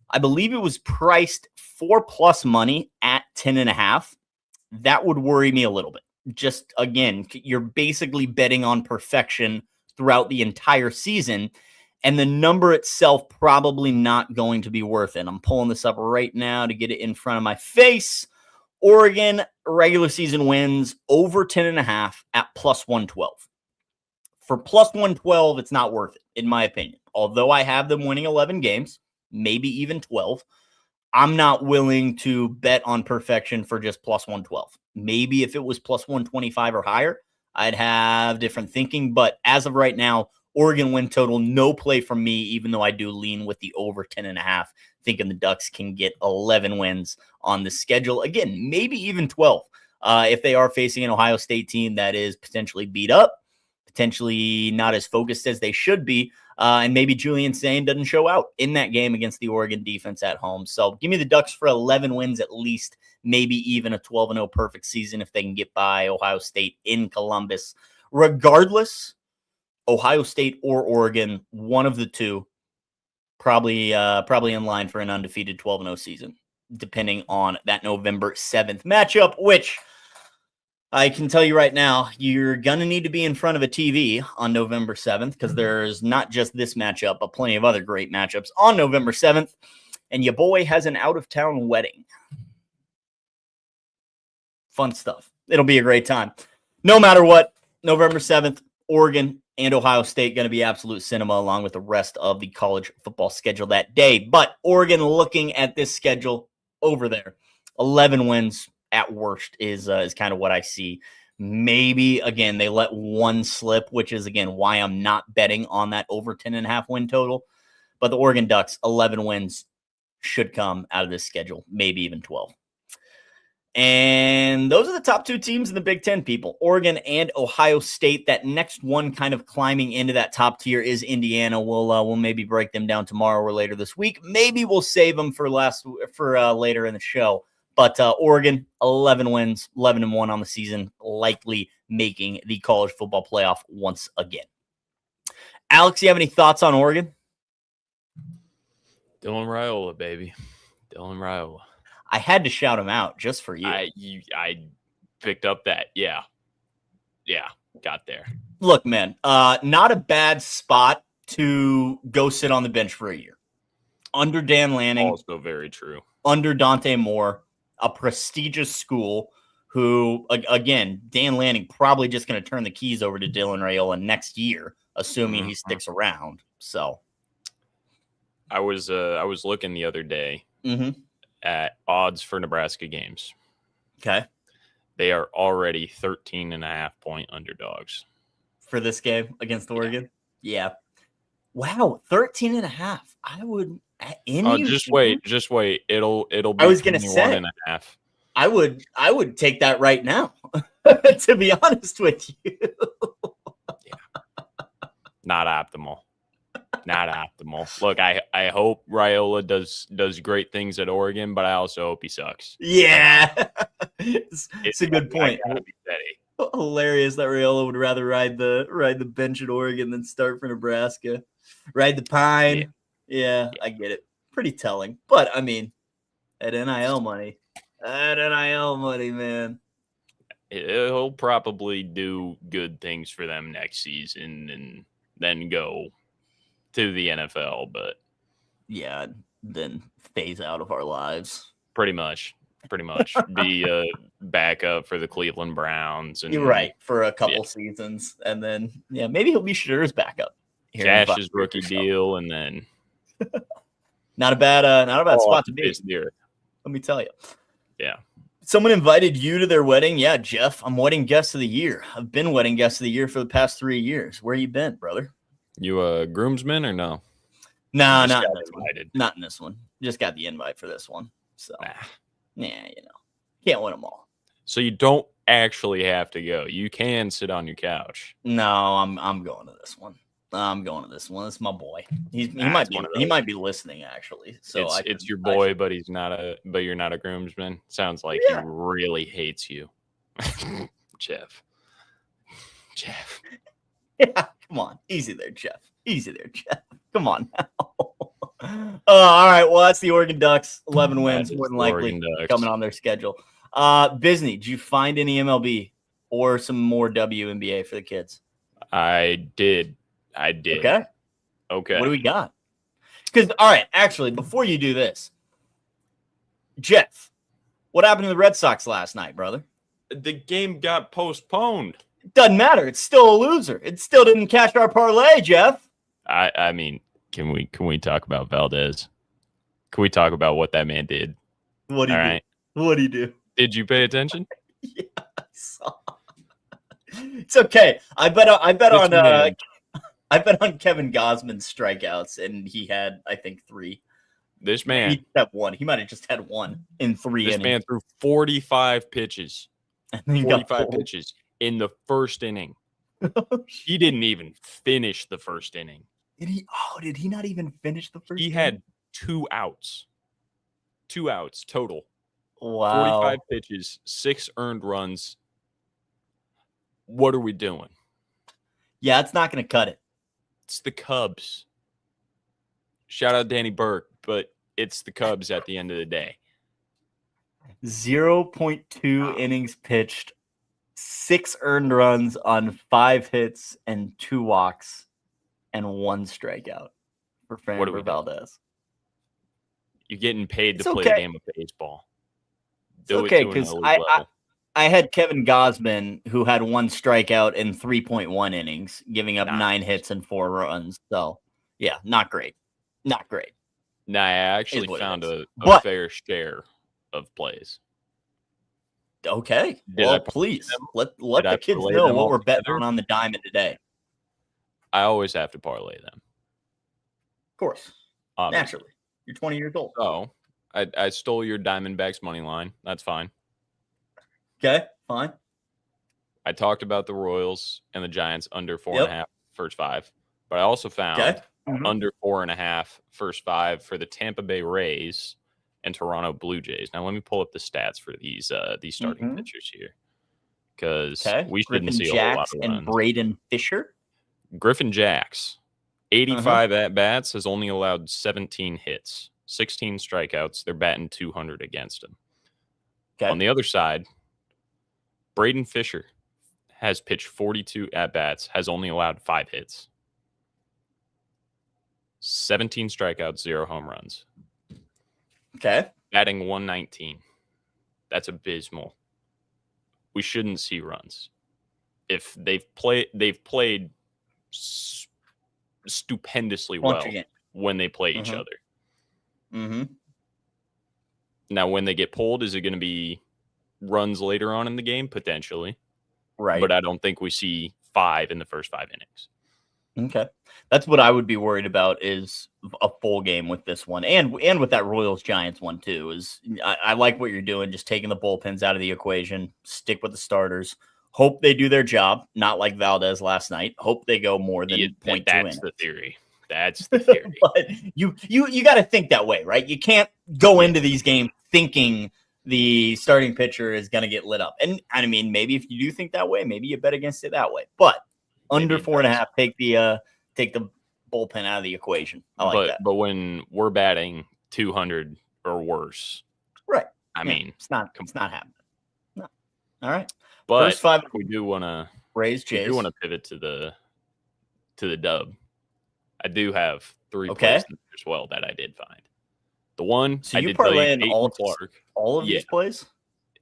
Speaker 2: I believe it was priced 4+ money at 10.5. That would worry me a little bit. Just, again, you're basically betting on perfection throughout the entire season, and the number itself probably not going to be worth it. I'm pulling this up right now to get it in front of my face. Oregon regular season wins over 10.5 at plus 112. For plus 112, it's not worth it, in my opinion. Although I have them winning 11 games, maybe even 12, I'm not willing to bet on perfection for just plus 112. Maybe if it was plus 125 or higher, I'd have different thinking. But as of right now, Oregon win total, no play from me, even though I do lean with the over 10.5, thinking the Ducks can get 11 wins on the schedule. Again, maybe even 12 if they are facing an Ohio State team that is potentially beat up, potentially not as focused as they should be. And maybe Julian Sain doesn't show out in that game against the Oregon defense at home. So give me the Ducks for 11 wins at least, maybe even a 12-0 perfect season if they can get by Ohio State in Columbus. Regardless, Ohio State or Oregon, one of the two, probably in line for an undefeated 12-0 season, depending on that November 7th matchup, which I can tell you right now, you're going to need to be in front of a TV on November 7th, because there's not just this matchup, but plenty of other great matchups on November 7th. And your boy has an out-of-town wedding. Fun stuff. It'll be a great time. No matter what, November 7th, Oregon and Ohio State going to be absolute cinema, along with the rest of the college football schedule that day. But Oregon, looking at this schedule over there, 11 wins at worst is kind of what I see. Maybe, again, they let one slip, which is, again, why I'm not betting on that over 10.5 win total. But the Oregon Ducks, 11 wins should come out of this schedule, maybe even 12. And those are the top two teams in the Big Ten, people. Oregon and Ohio State. That next one kind of climbing into that top tier is Indiana. We'll maybe break them down tomorrow or later this week. Maybe we'll save them for later in the show. But Oregon, 11 wins, 11-1 on the season, likely making the college football playoff once again. Alex, you have any thoughts on Oregon?
Speaker 3: Dylan Raiola, baby. Dylan Raiola.
Speaker 2: I had to shout him out just for you.
Speaker 3: I picked up that. Yeah, got there.
Speaker 2: Look, man, not a bad spot to go sit on the bench for a year. Under Dan Lanning.
Speaker 3: Also very true.
Speaker 2: Under Dante Moore, a prestigious school who, again, Dan Lanning probably just going to turn the keys over to Dylan Raiola next year, assuming he sticks around. So
Speaker 3: I was looking the other day
Speaker 2: mm-hmm.
Speaker 3: at odds for Nebraska games.
Speaker 2: Okay.
Speaker 3: They are already 13.5-point underdogs
Speaker 2: For this game against Oregon. Yeah. Wow. 13.5. I would
Speaker 3: just wait. It'll be
Speaker 2: I was gonna
Speaker 3: 21.5.
Speaker 2: I would take that right now, to be honest with you.
Speaker 3: Not optimal. Look, I hope Raiola does great things at Oregon, but I also hope he sucks.
Speaker 2: Yeah. It's a good point.
Speaker 3: I gotta be steady.
Speaker 2: Hilarious that Raiola would rather ride the bench at Oregon than start for Nebraska. Ride the pine. Yeah, I get it. Pretty telling. But I mean, at NIL money, man.
Speaker 3: He'll probably do good things for them next season and then go to the NFL, but
Speaker 2: yeah, then phase out of our lives.
Speaker 3: Pretty much be a backup for the Cleveland Browns. And
Speaker 2: you're right, for a couple seasons, and then maybe he'll be Shur's backup.
Speaker 3: Cash his rookie deal, and then
Speaker 2: not a bad spot to be.
Speaker 3: Let
Speaker 2: me tell you.
Speaker 3: Yeah.
Speaker 2: Someone invited you to their wedding. Yeah, Jeff, I'm wedding guest of the year. I've been wedding guest of the year for the past 3 years. Where you been, brother?
Speaker 3: You a groomsman or no?
Speaker 2: No, not in this one. Not in this one. Just got the invite for this one. So, can't win them all.
Speaker 3: So you don't actually have to go. You can sit on your couch.
Speaker 2: No, I'm going to this one. It's my boy. He might be listening actually. So
Speaker 3: it's your boy, but you're not a groomsman. Sounds like he really hates you, Jeff.
Speaker 2: Yeah, come on, easy there, Jeff. Come on now. All right. Well, that's the Oregon Ducks. 11 wins, more than likely coming on their schedule. Bisney, did you find any MLB or some more WNBA for the kids?
Speaker 3: I did.
Speaker 2: Okay.
Speaker 3: What
Speaker 2: do we got? Because, all right, actually, before you do this, Jeff, what happened to the Red Sox last night, brother?
Speaker 3: The game got postponed.
Speaker 2: It doesn't matter. It's still a loser. It still didn't cash our parlay, Jeff.
Speaker 3: I mean, can we talk about Valdez? Can we talk about what that man did?
Speaker 2: What did he do?
Speaker 3: Did you pay attention?
Speaker 2: Yeah, I saw. It's okay. I bet on Kevin Gosman's strikeouts, and he had, I think, 3.
Speaker 3: This man,
Speaker 2: he had 1. He might have just had 1 in 3 innings.
Speaker 3: This man threw 45 pitches. 45 pitches in the first inning. He didn't even finish the first inning.
Speaker 2: Did he? Oh, did he not even finish the first?
Speaker 3: He had 2 outs. 2 outs total.
Speaker 2: Wow.
Speaker 3: 45 pitches, 6 earned runs. What are we doing?
Speaker 2: Yeah, it's not going to cut it.
Speaker 3: It's the Cubs. Shout out Danny Burke, but it's the Cubs at the end of the day.
Speaker 2: 0.2 innings pitched, 6 earned runs on 5 hits and 2 walks and 1 strikeout for Framber Valdez.
Speaker 3: You're getting paid to play a game of baseball.
Speaker 2: It's okay, because I had Kevin Gosman, who had 1 strikeout in 3.1 innings, giving up 9 hits and 4 runs. So, yeah, not great. Not great.
Speaker 3: Nah, I actually found a fair share of plays.
Speaker 2: Okay. Well, please let the kids know what we're betting on the diamond today.
Speaker 3: I always have to parlay them.
Speaker 2: Of course. Naturally. You're 20 years old.
Speaker 3: So I stole your Diamondbacks money line. That's fine.
Speaker 2: Okay, fine.
Speaker 3: I talked about the Royals and the Giants under 4.5 first 5, but I also found under 4.5 first 5 for the Tampa Bay Rays and Toronto Blue Jays. Now let me pull up the stats for these starting pitchers here, because we shouldn't see a whole lot of runs.
Speaker 2: And Braden Fisher.
Speaker 3: Griffin Jacks, 85 at bats, has only allowed 17 hits, 16 strikeouts. They're batting 200 against him. Okay. On the other side, Braden Fisher has pitched 42 at-bats, has only allowed 5 hits. 17 strikeouts, 0 home runs.
Speaker 2: Okay.
Speaker 3: Batting 119. That's abysmal. We shouldn't see runs. If they've played stupendously
Speaker 2: Punch
Speaker 3: well
Speaker 2: again.
Speaker 3: when they play each
Speaker 2: Mhm.
Speaker 3: other.
Speaker 2: Mm-hmm.
Speaker 3: Now, when they get pulled, is it going to be runs later on in the game? Potentially.
Speaker 2: Right.
Speaker 3: But I don't think we see 5 in the first 5 innings.
Speaker 2: Okay. That's what I would be worried about is a full game with this one. And with that Royals Giants one too. Is I like what you're doing, just taking the bullpens out of the equation, stick with the starters. Hope they do their job, not like Valdez last night. Hope they go more than 0.2
Speaker 3: That's
Speaker 2: innings.
Speaker 3: the theory. That's the theory.
Speaker 2: But you got to think that way, right? You can't go into these games thinking the starting pitcher is going to get lit up. And I mean, maybe if you do think that way, maybe you bet against it that way. But under 4.5, take the bullpen out of the equation. I like that.
Speaker 3: But when we're batting 200 or worse,
Speaker 2: right?
Speaker 3: I mean,
Speaker 2: it's not happening. No. All right.
Speaker 3: But
Speaker 2: first 5,
Speaker 3: we do want to
Speaker 2: raise Jays.
Speaker 3: We do want to pivot to the dub. I do have 3
Speaker 2: Okay.
Speaker 3: plays as well that I did find. The one
Speaker 2: So
Speaker 3: I
Speaker 2: you
Speaker 3: did play
Speaker 2: parlay in all of
Speaker 3: Yeah.
Speaker 2: these plays?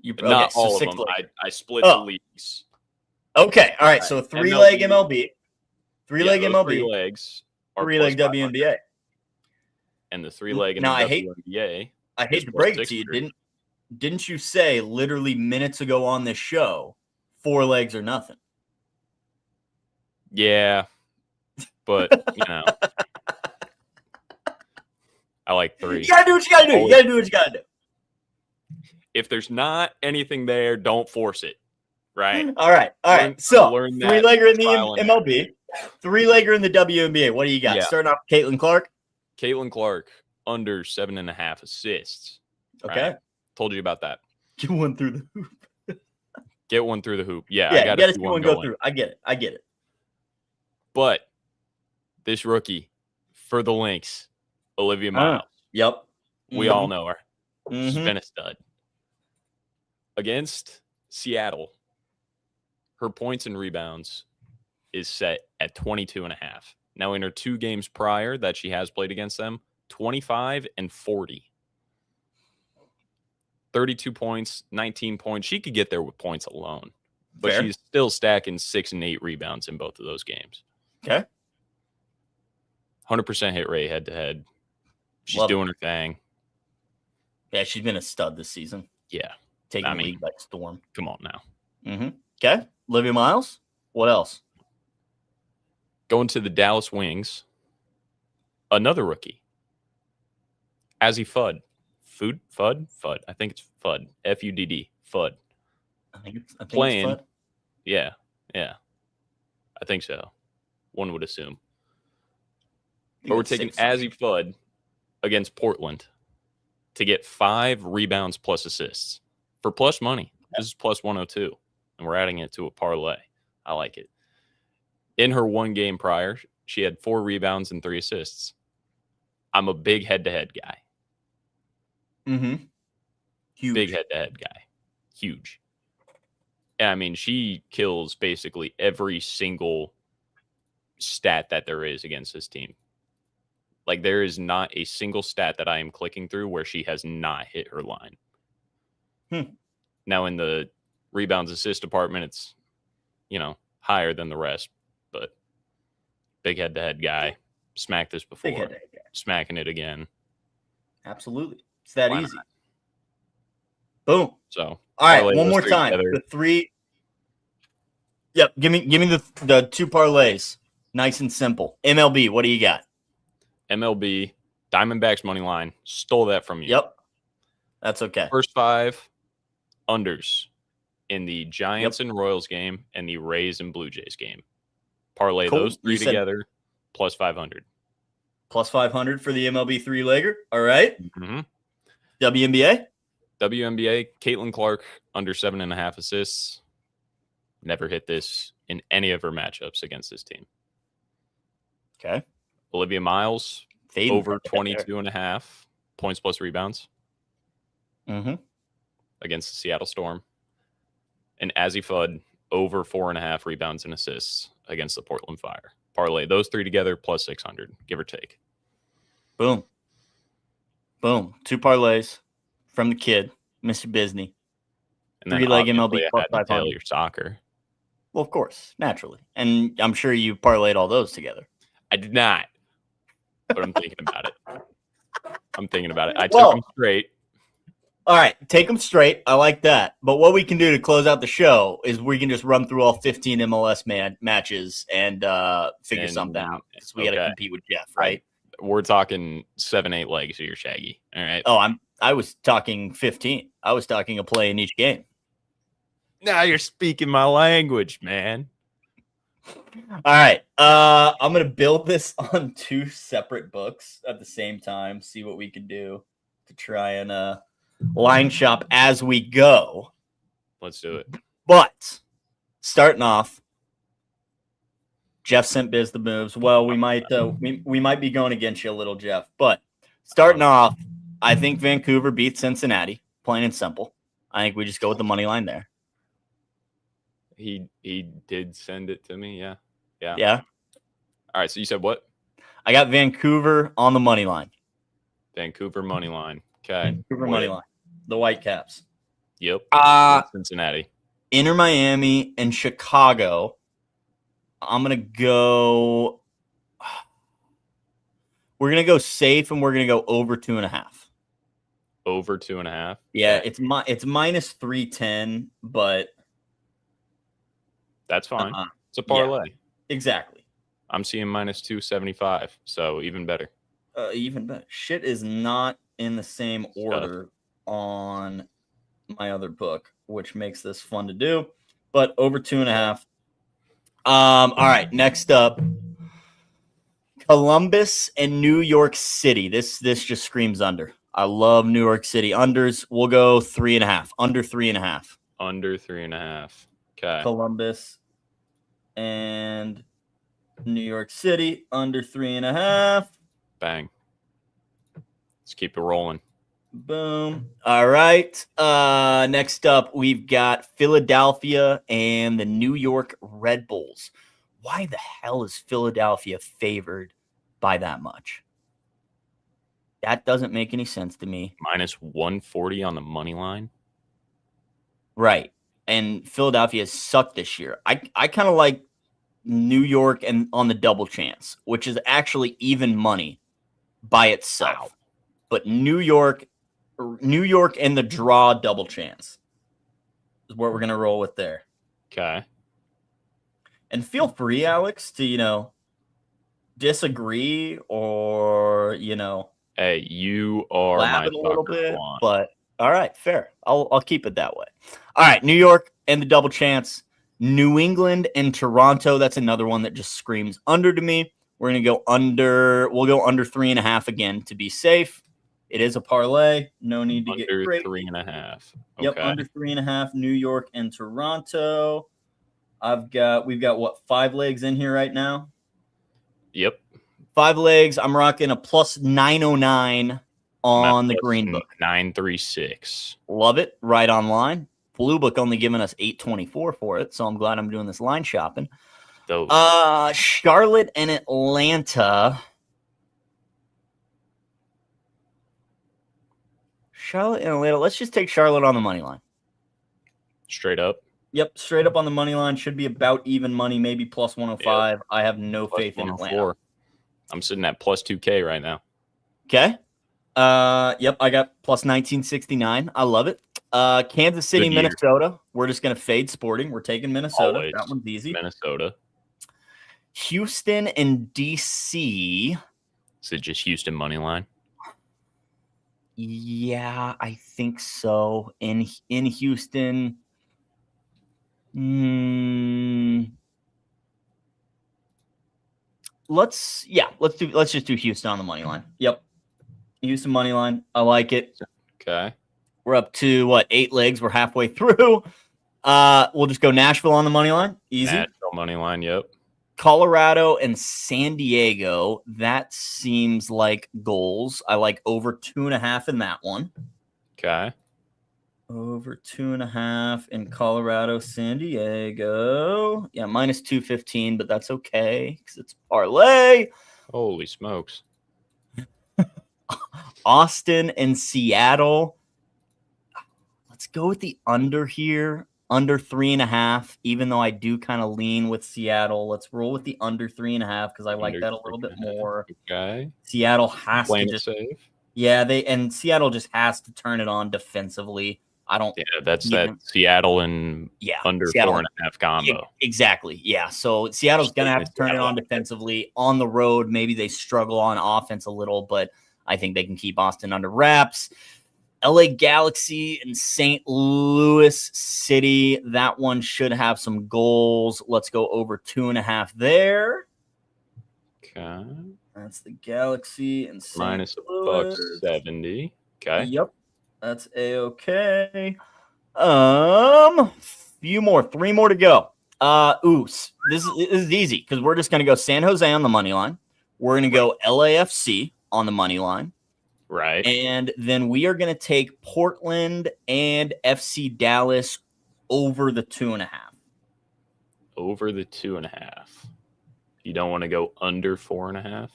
Speaker 3: Not
Speaker 2: so
Speaker 3: all of
Speaker 2: 6
Speaker 3: them.
Speaker 2: legs.
Speaker 3: I split the leagues.
Speaker 2: Okay. All right. So 3-leg MLB. 3-leg MLB.
Speaker 3: 3 legs.
Speaker 2: 3-leg WNBA.
Speaker 3: And the 3-leg in
Speaker 2: Now,
Speaker 3: the
Speaker 2: I hate-
Speaker 3: WNBA.
Speaker 2: I hate to break it to you. Didn't you say literally minutes ago on this show, 4 legs or nothing?
Speaker 3: Yeah. But, I like 3.
Speaker 2: You gotta do what you gotta do. You gotta do what you gotta do.
Speaker 3: If there's not anything there, don't force it. Right?
Speaker 2: All right. So,
Speaker 3: learn that
Speaker 2: 3-legger in the
Speaker 3: trial and
Speaker 2: MLB, 3-legger in the WNBA. What do you got?
Speaker 3: Yeah.
Speaker 2: Starting off with Caitlin Clark.
Speaker 3: Caitlin Clark, under 7.5 assists.
Speaker 2: Okay.
Speaker 3: Right? Told you about that.
Speaker 2: Get one through the hoop.
Speaker 3: Get one through the hoop. Yeah,
Speaker 2: Yeah,
Speaker 3: I got
Speaker 2: you gotta
Speaker 3: see
Speaker 2: see
Speaker 3: one
Speaker 2: one
Speaker 3: going.
Speaker 2: go through. I get it.
Speaker 3: But this rookie for the Lynx, Olivia Miles.
Speaker 2: Yep.
Speaker 3: We all know her. She's
Speaker 2: Mhm.
Speaker 3: been a stud. Against Seattle, her points and rebounds is set at 22.5. Now, in her 2 games prior that she has played against them, 25 and 40. 32 points, 19 points. She could get there with points alone. But
Speaker 2: Fair.
Speaker 3: she's still stacking 6 and 8 rebounds in both of those games.
Speaker 2: Okay.
Speaker 3: 100% hit rate head to head. She's
Speaker 2: Love it.
Speaker 3: doing her thing.
Speaker 2: Yeah, she's been a stud this season.
Speaker 3: Yeah.
Speaker 2: Taking
Speaker 3: I
Speaker 2: the
Speaker 3: mean,
Speaker 2: league by storm.
Speaker 3: Come on now.
Speaker 2: Mm-hmm. Okay. Olivia Miles. What else?
Speaker 3: Going to the Dallas Wings. Another rookie. Azzy Fudd. Fudd. I think it's Fudd. Fudd. Fudd.
Speaker 2: I think it's
Speaker 3: Playing.
Speaker 2: Fudd.
Speaker 3: Yeah. I think so. One would assume. But we're taking Azzy Fudd against Portland to get 5 rebounds plus assists for plus money. This is plus 102, and we're adding it to a parlay. I like it. In her 1 game prior, she had 4 rebounds and 3 assists. I'm a big head-to-head guy.
Speaker 2: Mm-hmm. Huge.
Speaker 3: Big head-to-head guy. Huge. And I mean, she kills basically every single stat that there is against this team. Like, there is not a single stat that I am clicking through where she has not hit her line. Now, in the rebounds assist department, it's, higher than the rest. But big head-to-head guy. Smacked this before.
Speaker 2: Big head-to-head guy.
Speaker 3: Smacking it again.
Speaker 2: Absolutely. It's that
Speaker 3: Why
Speaker 2: easy.
Speaker 3: not?
Speaker 2: Boom.
Speaker 3: So,
Speaker 2: all right,
Speaker 3: parlay
Speaker 2: one
Speaker 3: those
Speaker 2: more
Speaker 3: 3
Speaker 2: time.
Speaker 3: together.
Speaker 2: The 3. Yep. Give me the 2 parlays. Nice and simple. MLB. What do you got?
Speaker 3: MLB, Diamondbacks money line. Stole that from you.
Speaker 2: Yep. That's okay.
Speaker 3: First 5 unders in the Giants and Royals game and the Rays and Blue Jays game. Parlay
Speaker 2: Cool.
Speaker 3: those 3
Speaker 2: You said-
Speaker 3: together, plus 500.
Speaker 2: Plus 500 for the MLB 3-legger. All right.
Speaker 3: Mm-hmm.
Speaker 2: WNBA.
Speaker 3: WNBA, Caitlin Clark, under 7.5 assists. Never hit this in any of her matchups against this team.
Speaker 2: Okay.
Speaker 3: Olivia Miles,
Speaker 2: Fading
Speaker 3: over
Speaker 2: right there.
Speaker 3: 22.5 points plus rebounds
Speaker 2: Mm-hmm.
Speaker 3: against the Seattle Storm. And Azzy Fudd, over 4.5 rebounds and assists against the Portland Fire. Parlay those 3 together, plus 600, give or take.
Speaker 2: Boom. 2 parlays from the kid, Mr. Bisney.
Speaker 3: And then
Speaker 2: 3-leg MLB
Speaker 3: obviously I
Speaker 2: plus
Speaker 3: had to tail
Speaker 2: 500.
Speaker 3: your soccer.
Speaker 2: Well, of course, naturally. And I'm sure you parlayed all those together.
Speaker 3: I did not, but I'm thinking about it. I took
Speaker 2: Well,
Speaker 3: them straight.
Speaker 2: all right, take them straight. I like that. But what we can do to close out the show is we can just run through all 15 MLS matches and figure something out because we got to compete with Jeff, right?
Speaker 3: We're talking 7-8 legs here, Shaggy. All right.
Speaker 2: Oh, I was talking 15. I was talking a play in each game.
Speaker 3: Now you're speaking my language, man.
Speaker 2: All right. I'm gonna build this on 2 separate books at the same time. See what we can do to try and line shop as we go.
Speaker 3: Let's do it.
Speaker 2: But starting off, Jeff sent Biz the moves. Well, we might we might be going against you a little, Jeff. But starting off, I think Vancouver beats Cincinnati, plain and simple. I think we just go with the money line there.
Speaker 3: He did send it to me. Yeah.
Speaker 2: Yeah.
Speaker 3: All right. So you said what?
Speaker 2: I got Vancouver on the money line.
Speaker 3: Vancouver money line. Okay.
Speaker 2: Vancouver money line. The Whitecaps.
Speaker 3: Yep. Cincinnati.
Speaker 2: Inter Miami and Chicago. I'm gonna go. We're gonna go safe, and we're gonna go over 2.5.
Speaker 3: Over 2.5.
Speaker 2: Yeah, it's minus 310, but
Speaker 3: that's fine. It's a parlay.
Speaker 2: Yeah, exactly.
Speaker 3: I'm seeing minus 275, so even better.
Speaker 2: Even better. Shit is not in the same order on my other book, which makes this fun to do. But over 2.5. All right, next up, Columbus and New York City. This just screams under. I love New York City unders. We'll go 3.5. Under 3.5.
Speaker 3: Under 3.5. Okay.
Speaker 2: Columbus and New York City under 3.5.
Speaker 3: Bang. Let's keep it rolling.
Speaker 2: Boom. All right. Next up, we've got Philadelphia and the New York Red Bulls. Why the hell is Philadelphia favored by that much? That doesn't make any sense to me.
Speaker 3: Minus 140 on the money line.
Speaker 2: Right. And Philadelphia has sucked this year. I kind of like New York and on the double chance, which is actually even money by itself. Wow. But New York and the draw double chance is what we're going to roll with there.
Speaker 3: Okay.
Speaker 2: And feel free, Alex, to, disagree or,
Speaker 3: hey, you are my
Speaker 2: a little bit,
Speaker 3: one.
Speaker 2: But all right, fair. I'll keep it that way. All right, New York and the double chance. New England and Toronto. That's another one that just screams under to me. We're going to go under. We'll go under 3.5 again to be safe. It is a parlay. No need to
Speaker 3: under
Speaker 2: get crazy.
Speaker 3: 3.5.
Speaker 2: Yep, under 3.5. New York and Toronto. We've got what, 5 legs in here right now?
Speaker 3: Yep.
Speaker 2: 5 legs. I'm rocking a plus 909 on the green book.
Speaker 3: 936.
Speaker 2: Love it. Right online. Blue book only giving us 824 for it, so I'm glad I'm doing this line shopping. Charlotte and Atlanta. Charlotte and Atlanta. Let's just take Charlotte on the money line.
Speaker 3: Straight up.
Speaker 2: Yep, straight up on the money line. Should be about even money, maybe plus 105. Yep. I have no plus faith in Atlanta.
Speaker 3: I'm sitting at plus 2K right now.
Speaker 2: Okay. Yep, I got plus 1969. I love it. Kansas City, Minnesota. We're just going to fade Sporting. We're taking Minnesota.
Speaker 3: Always.
Speaker 2: That one's easy.
Speaker 3: Minnesota.
Speaker 2: Houston and DC.
Speaker 3: Is it just Houston money line?
Speaker 2: Yeah, I think so. In Houston. Let's just do Houston on the money line. Yep. Houston money line. I like it.
Speaker 3: Okay.
Speaker 2: We're up to 8 legs. We're halfway through. We'll just go Nashville on the money line. Easy.
Speaker 3: Nashville money line. Yep.
Speaker 2: Colorado and San Diego. That seems like goals. I like over 2.5 in that one.
Speaker 3: Okay.
Speaker 2: Over 2.5 in Colorado, San Diego. Yeah, minus 215, but that's okay because it's parlay.
Speaker 3: Holy smokes.
Speaker 2: Austin and Seattle. Let's go with the under here. under 3.5, even though I do kind of lean with Seattle. Let's roll with the under 3.5 because I like
Speaker 3: Under
Speaker 2: that a little bit
Speaker 3: 3.5.
Speaker 2: more.
Speaker 3: Okay.
Speaker 2: Seattle has
Speaker 3: Playing
Speaker 2: to
Speaker 3: it
Speaker 2: just
Speaker 3: safe.
Speaker 2: and Seattle just has to turn it on defensively. I don't.
Speaker 3: Yeah, that's
Speaker 2: even-
Speaker 3: that Seattle and under
Speaker 2: Seattle.
Speaker 3: 4.5 combo.
Speaker 2: Exactly. Yeah. So Seattle's going to have to turn it on defensively. On the road, maybe they struggle on offense a little, but I think they can keep Austin under wraps. LA Galaxy and St. Louis City. That one should have some goals. Let's go over 2.5 there.
Speaker 3: Okay.
Speaker 2: That's the Galaxy and St.
Speaker 3: Minus
Speaker 2: Louis.
Speaker 3: $1.70. Okay.
Speaker 2: Yep. That's a-okay. Few more. 3 more to go. This is easy because we're just going to go San Jose on the money line. We're going to go LAFC on the money line.
Speaker 3: Right.
Speaker 2: And then we are going to take Portland and FC Dallas over the 2.5.
Speaker 3: Over the 2.5. You don't want to go under 4.5?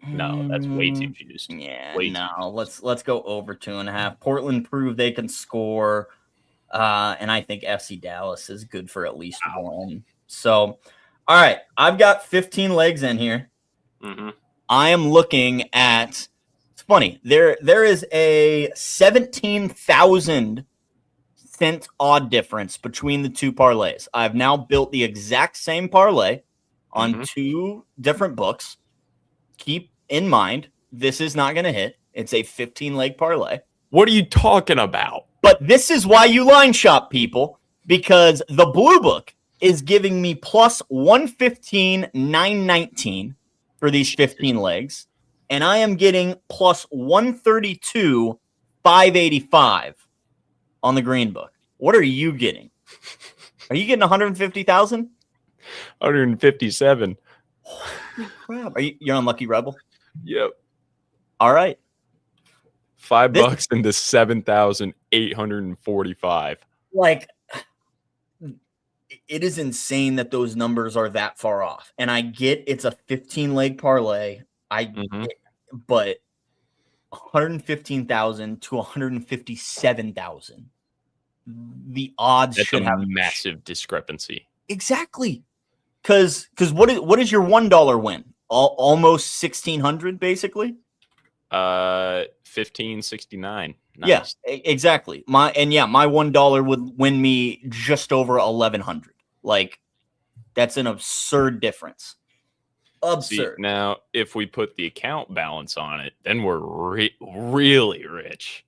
Speaker 3: No, that's way too juiced.
Speaker 2: Yeah,
Speaker 3: way
Speaker 2: no. Let's go over 2.5. Portland proved they can score, and I think FC Dallas is good for at least one. So, all right, I've got 15 legs in here.
Speaker 3: Mm-hmm.
Speaker 2: I am looking at. It's funny. There is a 17,000 cent odd difference between the two parlays. I've now built the exact same parlay on 2 different books. Keep in mind, this is not going to hit. It's a 15-leg parlay.
Speaker 3: What are you talking about?
Speaker 2: But this is why you line shop, people, because the blue book is giving me plus 115, 919 for these 15 legs, and I am getting plus 132, 585 on the green book. What are you getting? Are you getting 150,000?
Speaker 3: 157.
Speaker 2: Holy crap. You're on Lucky Rebel?
Speaker 3: Yep.
Speaker 2: All right.
Speaker 3: $5 into 7,845.
Speaker 2: Like, it is insane that those numbers are that far off. And I get it's a 15-leg parlay. But 115,000 to 157,000. The odds
Speaker 3: That's
Speaker 2: should
Speaker 3: a
Speaker 2: have
Speaker 3: massive discrepancy.
Speaker 2: Exactly. Because what is your $1 win? Almost 1,600, basically.
Speaker 3: 1569. Nice.
Speaker 2: Yeah, exactly. My $1 would win me just over 1,100. Like, that's an absurd difference. Absurd.
Speaker 3: See, now, if we put the account balance on it, then we're really rich.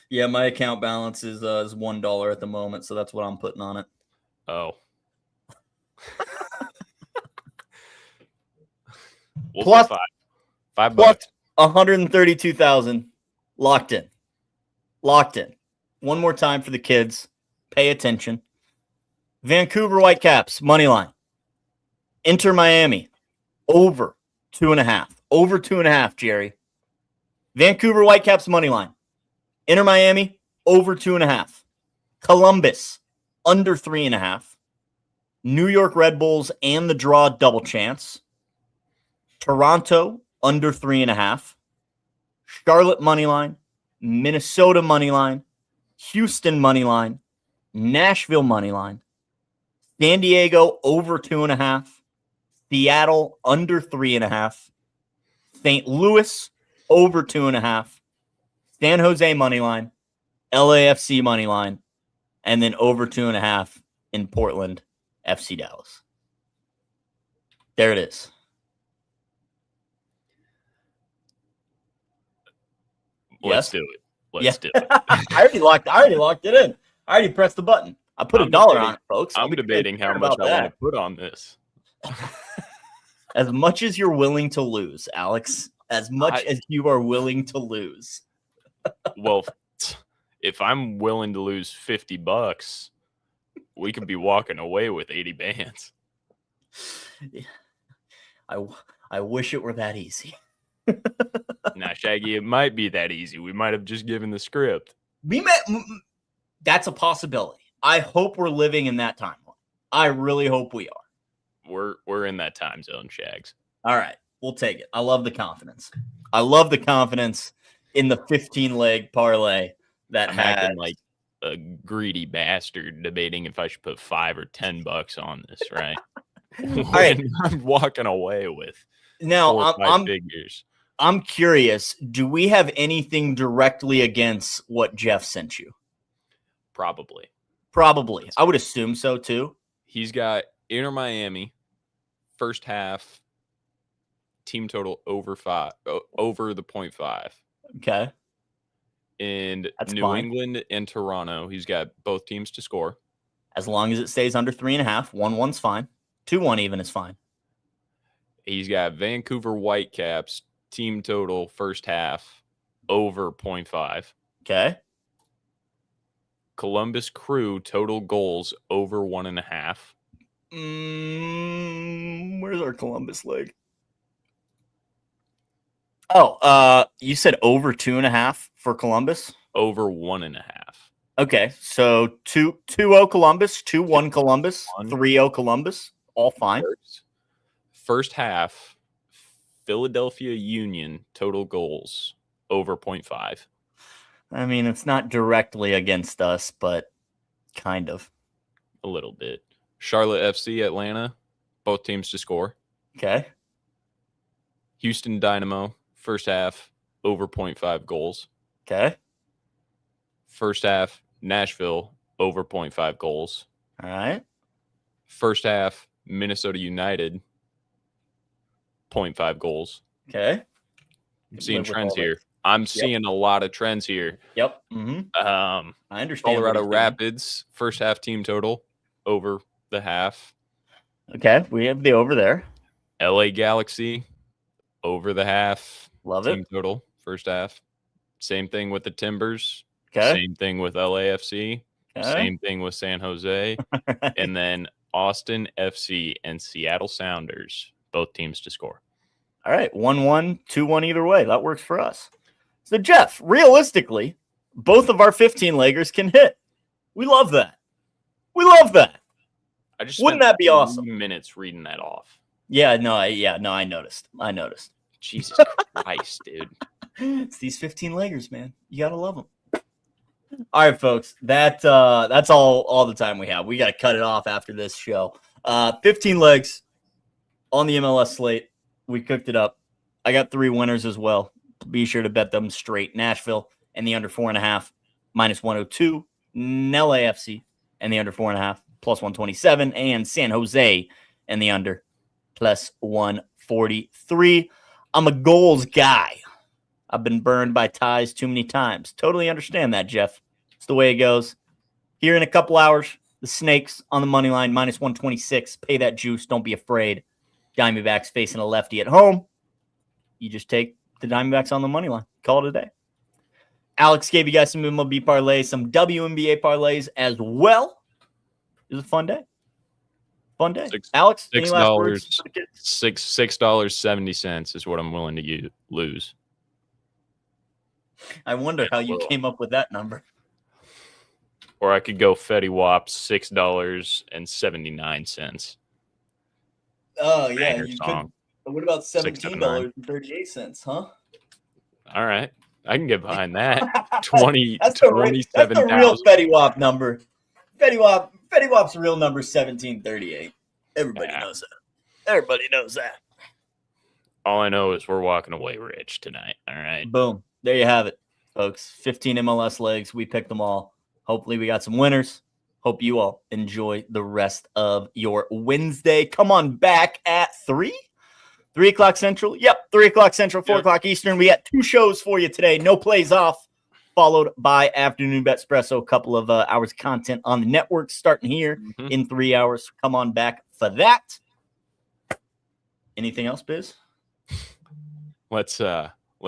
Speaker 2: Yeah, my account balance is $1 at the moment, so that's what I'm putting on it.
Speaker 3: Oh. We'll
Speaker 2: Plus
Speaker 3: put $5. Plus
Speaker 2: 132,000 locked in. Locked in. One more time for the kids. Pay attention. Vancouver Whitecaps money line. Inter Miami over 2.5. Over 2.5, Jerry. Vancouver Whitecaps money line. Inter Miami over 2.5. Columbus under 3.5. New York Red Bulls and the draw double chance. Toronto under 3.5. Charlotte money line. Minnesota money line. Houston money line. Nashville money line. San Diego over 2.5. Seattle under 3.5. St. Louis over 2.5. San Jose money line. LAFC money line. And then over 2.5 in Portland, FC Dallas. There it is.
Speaker 3: Let's do it. Let's do it.
Speaker 2: I already locked it in. I already pressed the button. I put $1 on it, folks.
Speaker 3: I'm debating how much I want to put on this.
Speaker 2: As much as you're willing to lose, Alex. As much as you are willing to lose.
Speaker 3: Well, if I'm willing to lose $50, we could be walking away with 80 bands.
Speaker 2: I wish it were that easy.
Speaker 3: Now, Shaggy, it might be that easy. We might have just given the script.
Speaker 2: That's a possibility. I hope we're living in that timeline. I really hope we are.
Speaker 3: We're in that time zone, Shags.
Speaker 2: All right, we'll take it. I love the confidence. I love the confidence in the 15-leg parlay that had
Speaker 3: a greedy bastard debating if I should put $5 or $10 on this, right?
Speaker 2: right.
Speaker 3: I'm walking away with
Speaker 2: Now
Speaker 3: 4 or 5 figures.
Speaker 2: I'm curious. Do we have anything directly against what Jeff sent you?
Speaker 3: Probably.
Speaker 2: I would assume so too.
Speaker 3: He's got Inter Miami first half team total over the 0.5.
Speaker 2: Okay.
Speaker 3: And
Speaker 2: That's
Speaker 3: New
Speaker 2: fine.
Speaker 3: England and Toronto, he's got both teams to score.
Speaker 2: As long as it stays under 3.5, 1-1's fine. 2-1 even is fine.
Speaker 3: He's got Vancouver Whitecaps team total first half over 0.5.
Speaker 2: Okay.
Speaker 3: Columbus Crew total goals over 1.5.
Speaker 2: Where's our Columbus leg? Oh, you said over 2.5 for Columbus?
Speaker 3: Over 1.5.
Speaker 2: Okay, so 2-0 Columbus, 2-1 Columbus,
Speaker 3: 1.
Speaker 2: 3-0 Columbus, all fine.
Speaker 3: First half, Philadelphia Union total goals over 0.5.
Speaker 2: I mean, it's not directly against us, but kind of.
Speaker 3: A little bit. Charlotte FC, Atlanta, both teams to score.
Speaker 2: Okay.
Speaker 3: Houston Dynamo, first half, over 0.5 goals.
Speaker 2: Okay.
Speaker 3: First half, Nashville, over 0.5 goals.
Speaker 2: All right.
Speaker 3: First half, Minnesota United, 0.5 goals.
Speaker 2: Okay.
Speaker 3: I'm seeing trends here. I'm seeing a lot of trends here.
Speaker 2: Yep. Mm-hmm. I understand.
Speaker 3: Colorado Rapids, first half team total, over the half.
Speaker 2: Okay. We have the over there.
Speaker 3: LA Galaxy, over the half.
Speaker 2: Love
Speaker 3: team
Speaker 2: it.
Speaker 3: Total, first half. Same thing with the Timbers.
Speaker 2: Okay.
Speaker 3: Same thing with LAFC.
Speaker 2: Okay.
Speaker 3: Same thing with San Jose.
Speaker 2: Right.
Speaker 3: And then Austin FC and Seattle Sounders, both teams to score.
Speaker 2: All right. 1-1, 2-1 either way. That works for us. So, Jeff, realistically, both of our 15-leggers can hit. We love that.
Speaker 3: I just
Speaker 2: Wouldn't that be awesome?
Speaker 3: Minutes reading that off.
Speaker 2: Yeah, I noticed.
Speaker 3: Jesus Christ, dude.
Speaker 2: It's these 15-leggers, man. You gotta love them. All right, folks. That's all the time we have. We gotta cut it off after this show. 15 legs on the MLS slate. We cooked it up. I got 3 winners as well. Be sure to bet them straight. Nashville and the under 4.5 -102. LAFC and the under 4.5 +127, and San Jose and the under +143. I'm a goals guy. I've been burned by ties too many times. Totally understand that, Jeff. It's the way it goes. Here in a couple hours, the Snakes on the money line -126. Pay that juice. Don't be afraid. Diamondbacks facing a lefty at home. You just take the Diamondbacks on the money line. Call it a day. Alex gave you guys some MLB parlays, some WNBA parlays as well. It was a fun day. Alex, any last words for the kids?
Speaker 3: $6.70 is what I'm willing to lose.
Speaker 2: I wonder how you came up with that number.
Speaker 3: Or I could go Fetty Wap, $6.79.
Speaker 2: Oh, yeah.
Speaker 3: Banger
Speaker 2: You
Speaker 3: song.
Speaker 2: could. What about $17.38, huh?
Speaker 3: All right. I can get behind that. 27,000.
Speaker 2: That's the real Fetty Wap number. Fetty Wap's real number is $17.38. Everybody knows that.
Speaker 3: All I know is we're walking away rich tonight. All right.
Speaker 2: Boom. There you have it, folks. 15 MLS legs. We picked them all. Hopefully we got some winners. Hope you all enjoy the rest of your Wednesday. Come on back at 3 o'clock Central. Yep, 3 o'clock Central, 4 o'clock Eastern. We got 2 shows for you today. No plays off, followed by Afternoon Betspresso. A couple of hours of content on the network starting here in 3 hours. Come on back for that. Anything else, Biz?
Speaker 3: Let's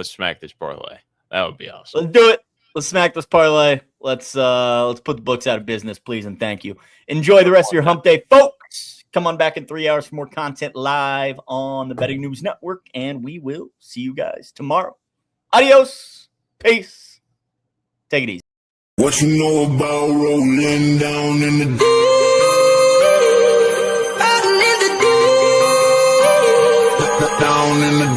Speaker 3: smack this parlay. That would be awesome.
Speaker 2: Let's do it. Let's smack this parlay. Let's put the books out of business, please, and thank you. Enjoy the rest of your hump day, folks. Come on back in 3 hours for more content live on the Betting News Network, and we will see you guys tomorrow. Adios. Peace. Take it easy.
Speaker 4: What you know about rolling down in the deep? Down in the